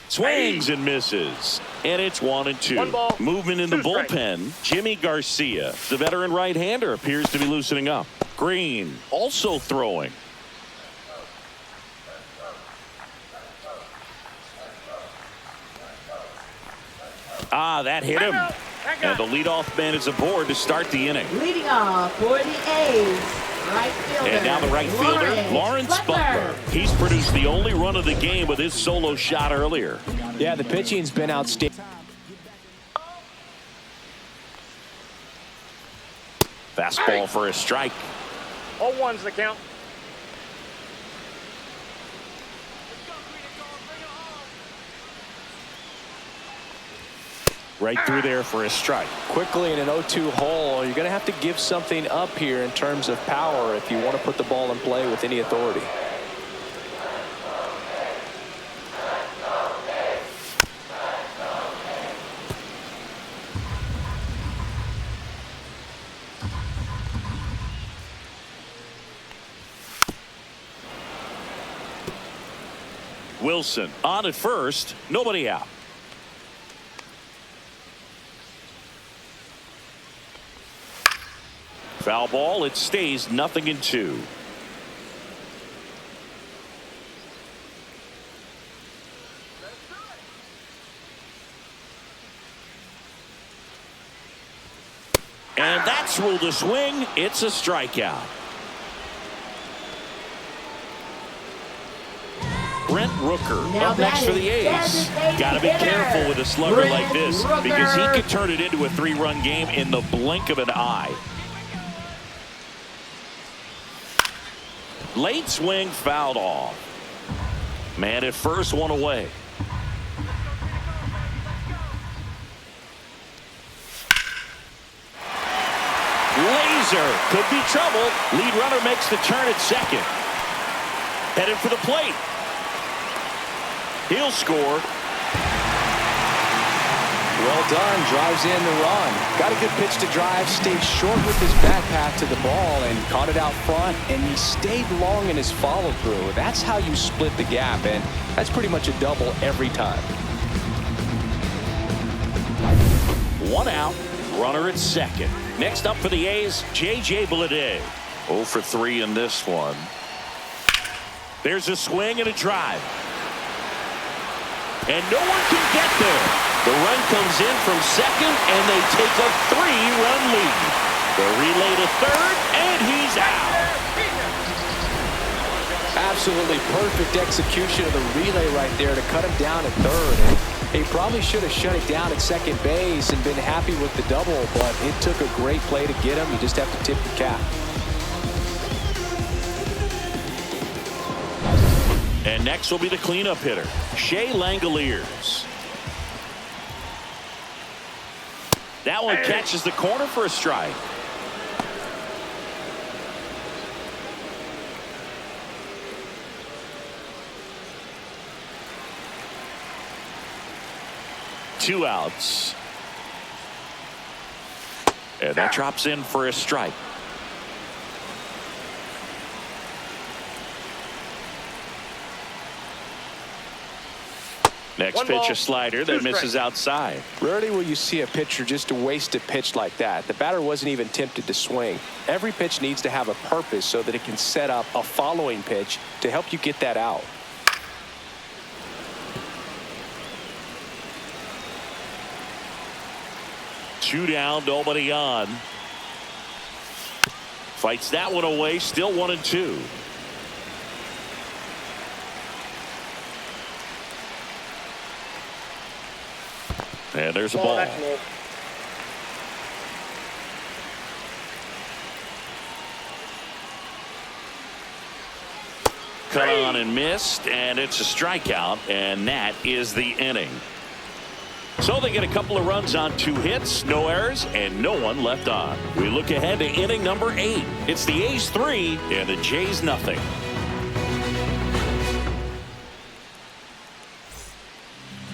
Swings and misses. And it's 1-2. Movement in the bullpen. Jimmy Garcia, the veteran right-hander, appears to be loosening up. Green also throwing. That hit him. And the leadoff man is aboard to start the inning. Leading off for the A's, right fielder. And now the right fielder, Lawrence Butler. He's produced the only run of the game with his solo shot earlier. Yeah, the pitching's been outstanding. Fastball for a strike. 0-1's the count. Right through there for a strike. Quickly in an 0-2 hole, you're going to have to give something up here in terms of power if you want to put the ball in play with any authority. Wilson on at first, nobody out. Foul ball, it stays 0-2. And that's ruled a swing. It's a strikeout. Brent Rooker up next for the A's. Got to be careful with a slugger like this because he could turn it into a 3-run game in the blink of an eye. Late swing fouled off. Man at first, one away. Laser could be trouble. Lead runner makes the turn at second. Headed for the plate. He'll score. Well done. Drives in the run. Got a good pitch to drive. Stayed short with his back path to the ball and caught it out front. And he stayed long in his follow through. That's how you split the gap. And that's pretty much a double every time. 1 out. Runner at second. Next up for the A's, J.J. Bleday. 0 for 3 in this one. There's a swing and a drive. And no one can get there. The run comes in from second, and they take a 3-run lead. The relay to third, and he's out. Absolutely perfect execution of the relay right there to cut him down at third. And he probably should have shut it down at second base and been happy with the double, but it took a great play to get him. You just have to tip the cap. And next will be the cleanup hitter, Shea Langoliers. That one catches the corner for a strike. Two outs. And that drops in for a strike. Next One pitch, ball, a slider that misses outside. Rarely will you see a pitcher just waste a pitch like that. The batter wasn't even tempted to swing. Every pitch needs to have a purpose so that it can set up a following pitch to help you get that out. Two down, nobody on. Fights that one away, still 1-2. And there's a ball. Cut on and missed, and it's a strikeout, and that is the inning. So they get a couple of runs on 2 hits, no errors, and no one left on. We look ahead to inning number 8. It's the A's 3 and the Jays nothing.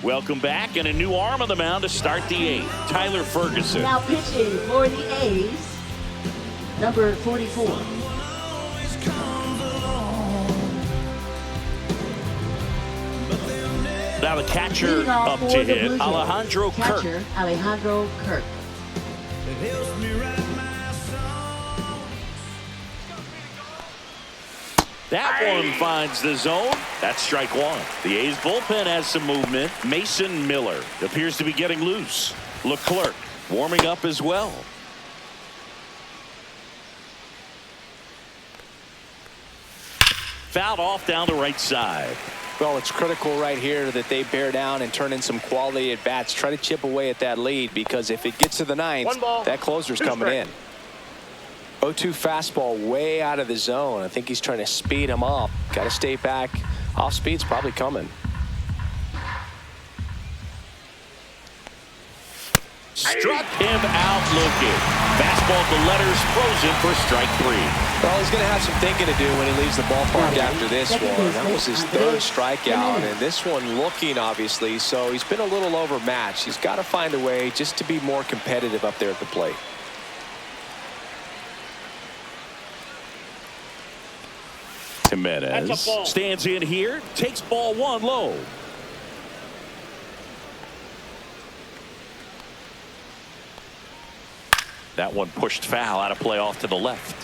Welcome back, and a new arm on the mound to start the 8th. Tyler Ferguson. Now pitching for the A's, number 44. Now the catcher Leading off up for to the hit, Blue Jays, Alejandro Kirk. catcher Alejandro Kirk. That one finds the zone. That's strike 1. The A's bullpen has some movement. Mason Miller appears to be getting loose. Leclerc warming up as well. Fouled off down the right side. Well, it's critical right here that they bear down and turn in some quality at bats. Try to chip away at that lead, because if it gets to the 9th, One ball, that closer's coming in. 0-2 fastball way out of the zone. I think he's trying to speed him up. Got to stay back. Off speed's probably coming. Struck him out looking. Fastball to letters, frozen for strike 3. Well, he's going to have some thinking to do when he leaves the ballpark after this one. That was his 3rd strikeout, and this one looking, obviously, so he's been a little overmatched. He's got to find a way just to be more competitive up there at the plate. Jimenez stands in here, takes ball 1 low. That one pushed foul, out of play off to the left.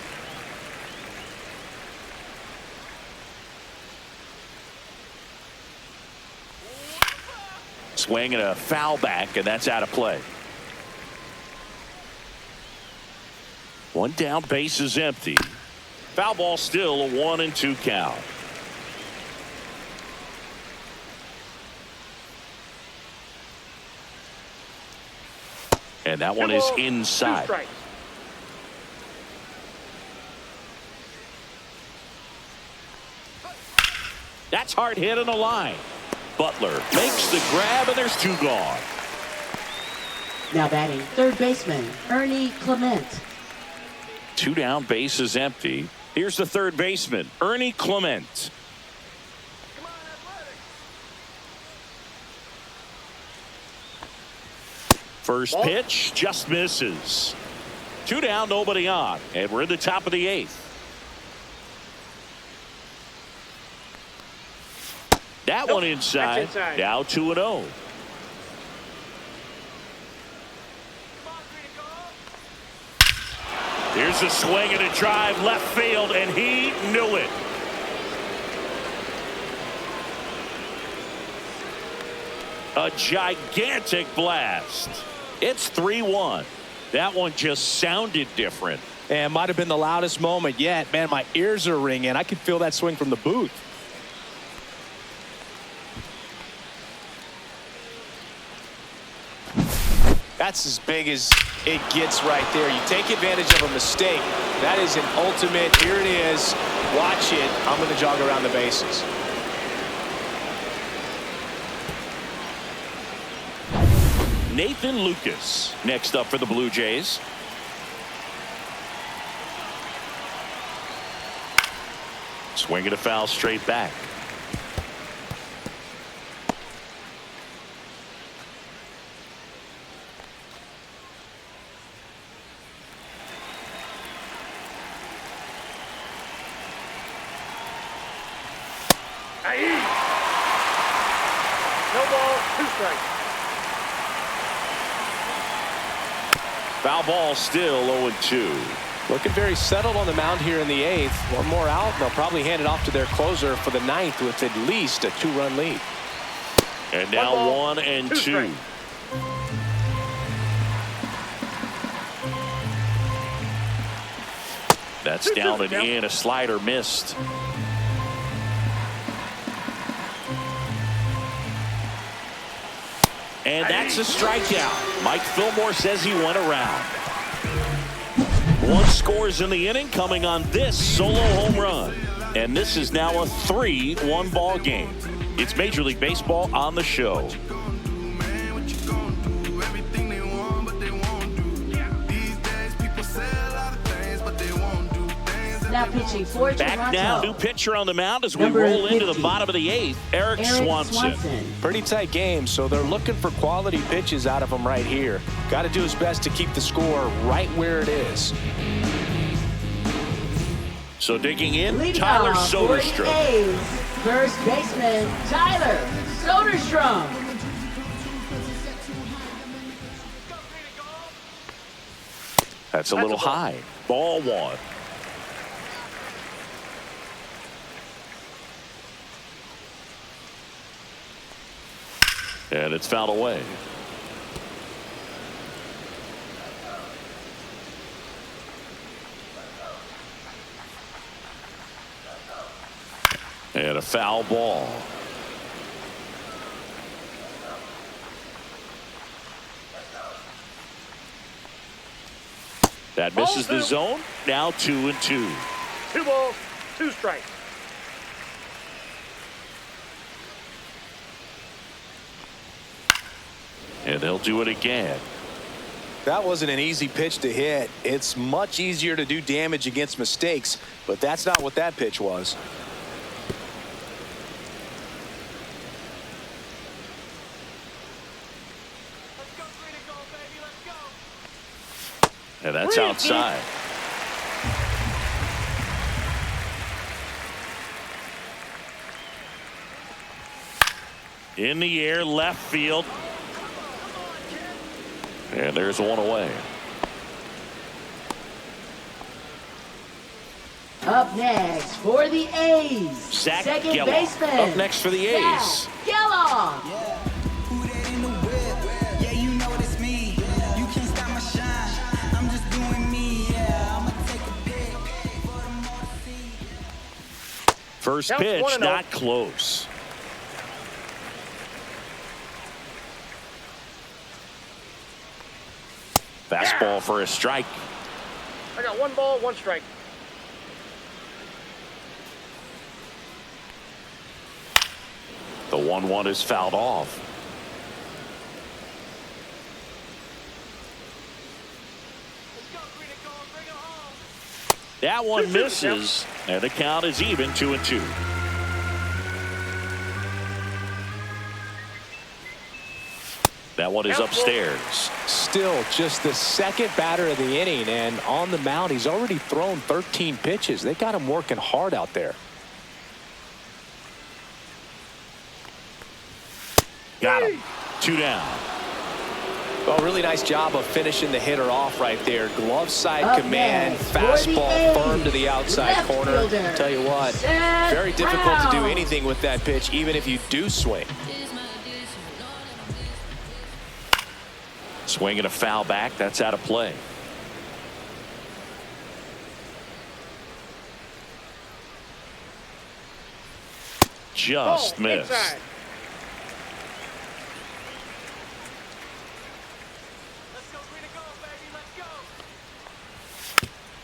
Swing and a foul back, and that's out of play. 1 down, base is empty. Foul ball, still a 1-2 count. And that one is inside. That's hard hit on the line. Butler makes the grab, and there's 2 gone. Now batting, third baseman Ernie Clement. 2 down, base is empty. Here's the third baseman, Ernie Clement. First pitch just misses. 2 down, nobody on, and we're in the top of the 8th. That one inside. Now 2-0. Here's a swing and a drive left field, and he knew it. A gigantic blast. It's 3-1. That one just sounded different. And might have been the loudest moment yet. Man, my ears are ringing. I could feel that swing from the booth. That's as big as it gets right there. You take advantage of a mistake. That is an ultimate. Here it is. Watch it. I'm going to jog around the bases. Nathan Lucas next up for the Blue Jays. Swinging a foul straight back. No ball. Foul ball, still 0-2. Looking very settled on the mound here in the 8th. One more out, and they'll probably hand it off to their closer for the 9th with at least a 2-run lead. And now 1-2. That's down and in. A slider missed. And that's a strikeout. Mike Fillmore says he went around. One scores in the inning, coming on this solo home run. And this is now a 3-1 ball game. It's Major League Baseball on the show. Now pitching for Toronto. Back now, new pitcher on the mound as we roll into the bottom of the 8th. Eric Swanson. Pretty tight game, so they're looking for quality pitches out of him right here. Got to do his best to keep the score right where it is. So digging in, Leading Tyler off for the Soderstrom. A's, first baseman Tyler Soderstrom. That's a little high. Ball 1. And it's fouled away. And a foul ball. That misses the zone. Now 2-2. 2 balls, 2 strikes. And they'll do it again. That wasn't an easy pitch to hit. It's much easier to do damage against mistakes, but that's not what that pitch was. And that's outside. In the air, left field. And there's one away. Up next for the A's, Zach second Geloff. baseman. Up next for the A's. Zach Geloff. Who that in the whip? Yeah, you know it's me. You can't stop my shine. I'm just doing me. Yeah, I'ma take a pic for them all to see. First Counts pitch, 1-0. not close. Fastball for a strike. I got 1 ball, 1 strike. The 1-1 is fouled off. That one misses, and the count is even, 2-2. That one is upstairs. Still just the second batter of the inning, and on the mound he's already thrown 13 pitches. They got him working hard out there. Got him. 2 down. Well, really nice job of finishing the hitter off right there. Glove side Up command, next for the fastball A's, firm to the outside left corner. fielder, Tell you what, Seth very difficult to do Brown. anything with that pitch, even if you do swing. Swinging a foul back. That's out of play. Just Ball, missed. inside.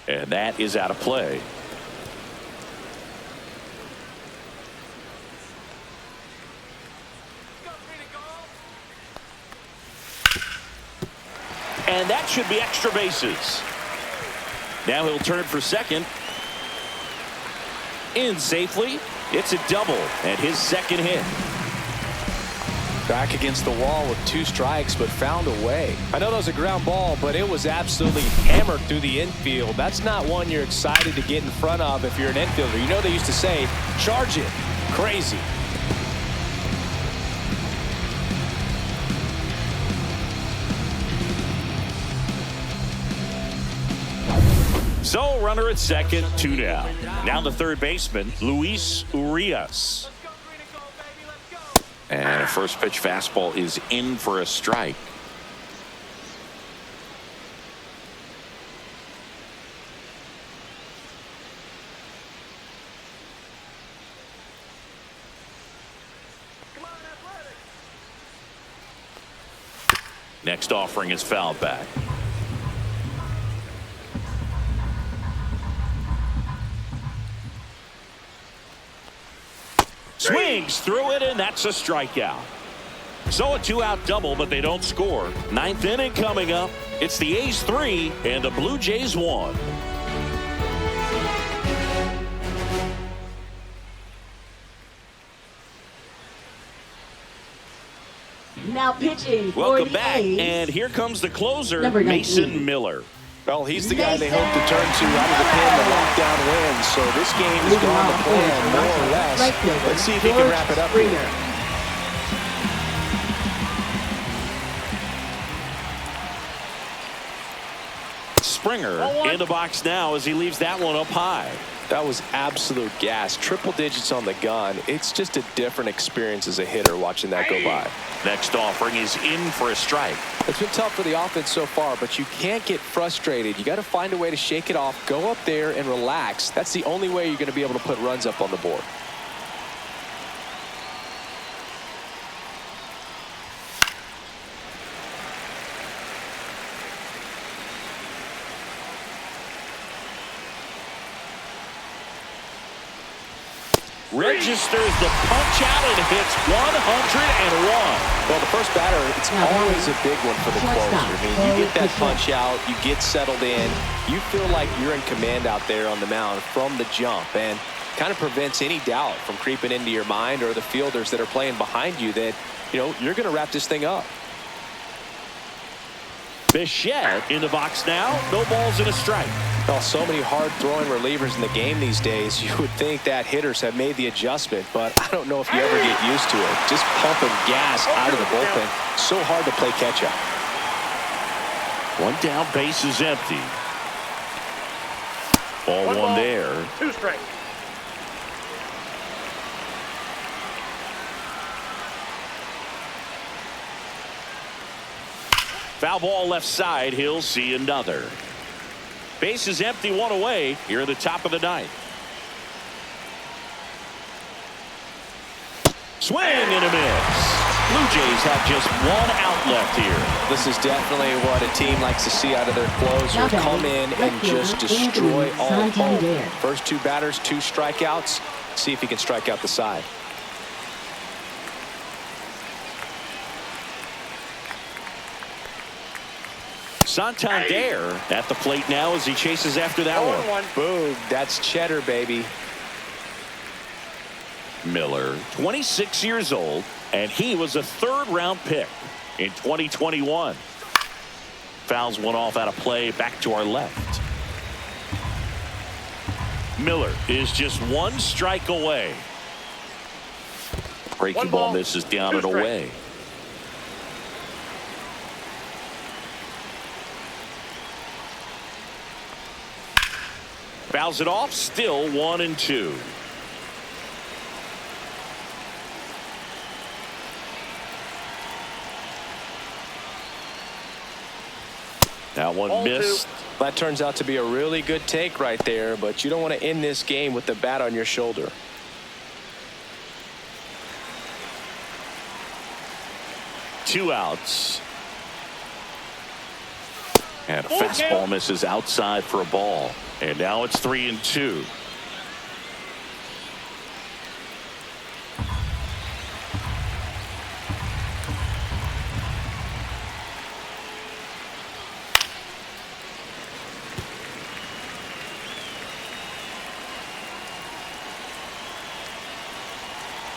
And that is out of play. And that should be extra bases. Now he'll turn for second. In safely. It's a double and his second hit. Back against the wall with 2 strikes, but found a way. I know that was a ground ball, but it was absolutely hammered through the infield. That's not one you're excited to get in front of if you're an infielder. You know they used to say, charge it. Crazy. So runner at second, 2 down. Now the third baseman, Luis Urias. And a first pitch fastball is in for a strike. Next offering is fouled back. Swings through it, and that's a strikeout. So a 2-out double, but they don't score. Ninth inning coming up. It's the A's 3 and the Blue Jays 1. Now pitching for Welcome the back, A's. and here comes the closer, Number 19. Mason Miller. Well, he's the guy they hope to turn to out of the pen to lock down wins. So this game is Moving going on to plan for more or less. right fielder, Let's see if he can wrap it up Springer. here. Springer in the box now as he leaves that one up high. That was absolute gas. Triple digits on the gun. It's just a different experience as a hitter watching that go by. Next offering is in for a strike. It's been tough for the offense so far, but you can't get frustrated. You got to find a way to shake it off, go up there and relax. That's the only way you're going to be able to put runs up on the board. Registers the punch out and hits 101. Well, the first batter, it's always a big one for the closer. I mean, you get that punch out, you get settled in, you feel like you're in command out there on the mound from the jump, and kind of prevents any doubt from creeping into your mind or the fielders that are playing behind you that, you know, you're going to wrap this thing up. Bichette in the box now. No balls and a strike. Well, so many hard-throwing relievers in the game these days, you would think that hitters have made the adjustment, but I don't know if you ever get used to it. Just pumping gas out of the bullpen. So hard to play catch-up. One down, base is empty. Ball one there. 2 strikes. Foul ball left side. He'll see another. Base is empty, 1 away here at the top of the ninth. Swing and a miss. Blue Jays have just 1 out left here. This is definitely what a team likes to see out of their closer. Come in and just destroy all hope. First 2 batters, 2 strikeouts. See if he can strike out the side. Santander at the plate now as he chases after that one. Boom, that's cheddar, baby. Miller, 26 years old, and he was a 3rd-round pick in 2021. Fouls one off out of play back to our left. Miller is just 1 strike away. Breaking ball misses down and away. Fouls it off, still 1-2. That one missed. That turns out to be a really good take right there, but you don't want to end this game with the bat on your shoulder. Two outs. And a fastball misses outside for a ball. And now it's 3-2.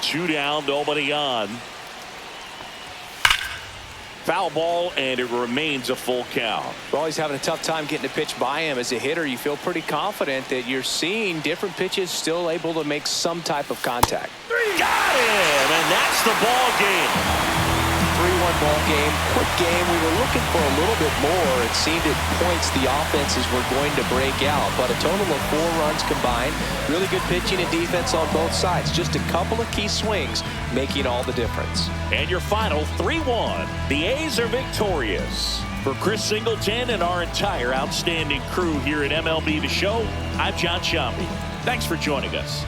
Two down, nobody on. Foul ball, and it remains a full count. Well, he's having a tough time getting a pitch by him. As a hitter, you feel pretty confident that you're seeing different pitches still able to make some type of contact. Got him, and that's the ball game. 3-1 ball game. Quick game. We were looking for a little bit more. It seemed at points the offenses were going to break out, but a total of 4 runs combined. Really good pitching and defense on both sides. Just a couple of key swings making all the difference. And your final 3-1. The A's are victorious. For Chris Singleton and our entire outstanding crew here at MLB The Show, I'm John Shambi. Thanks for joining us.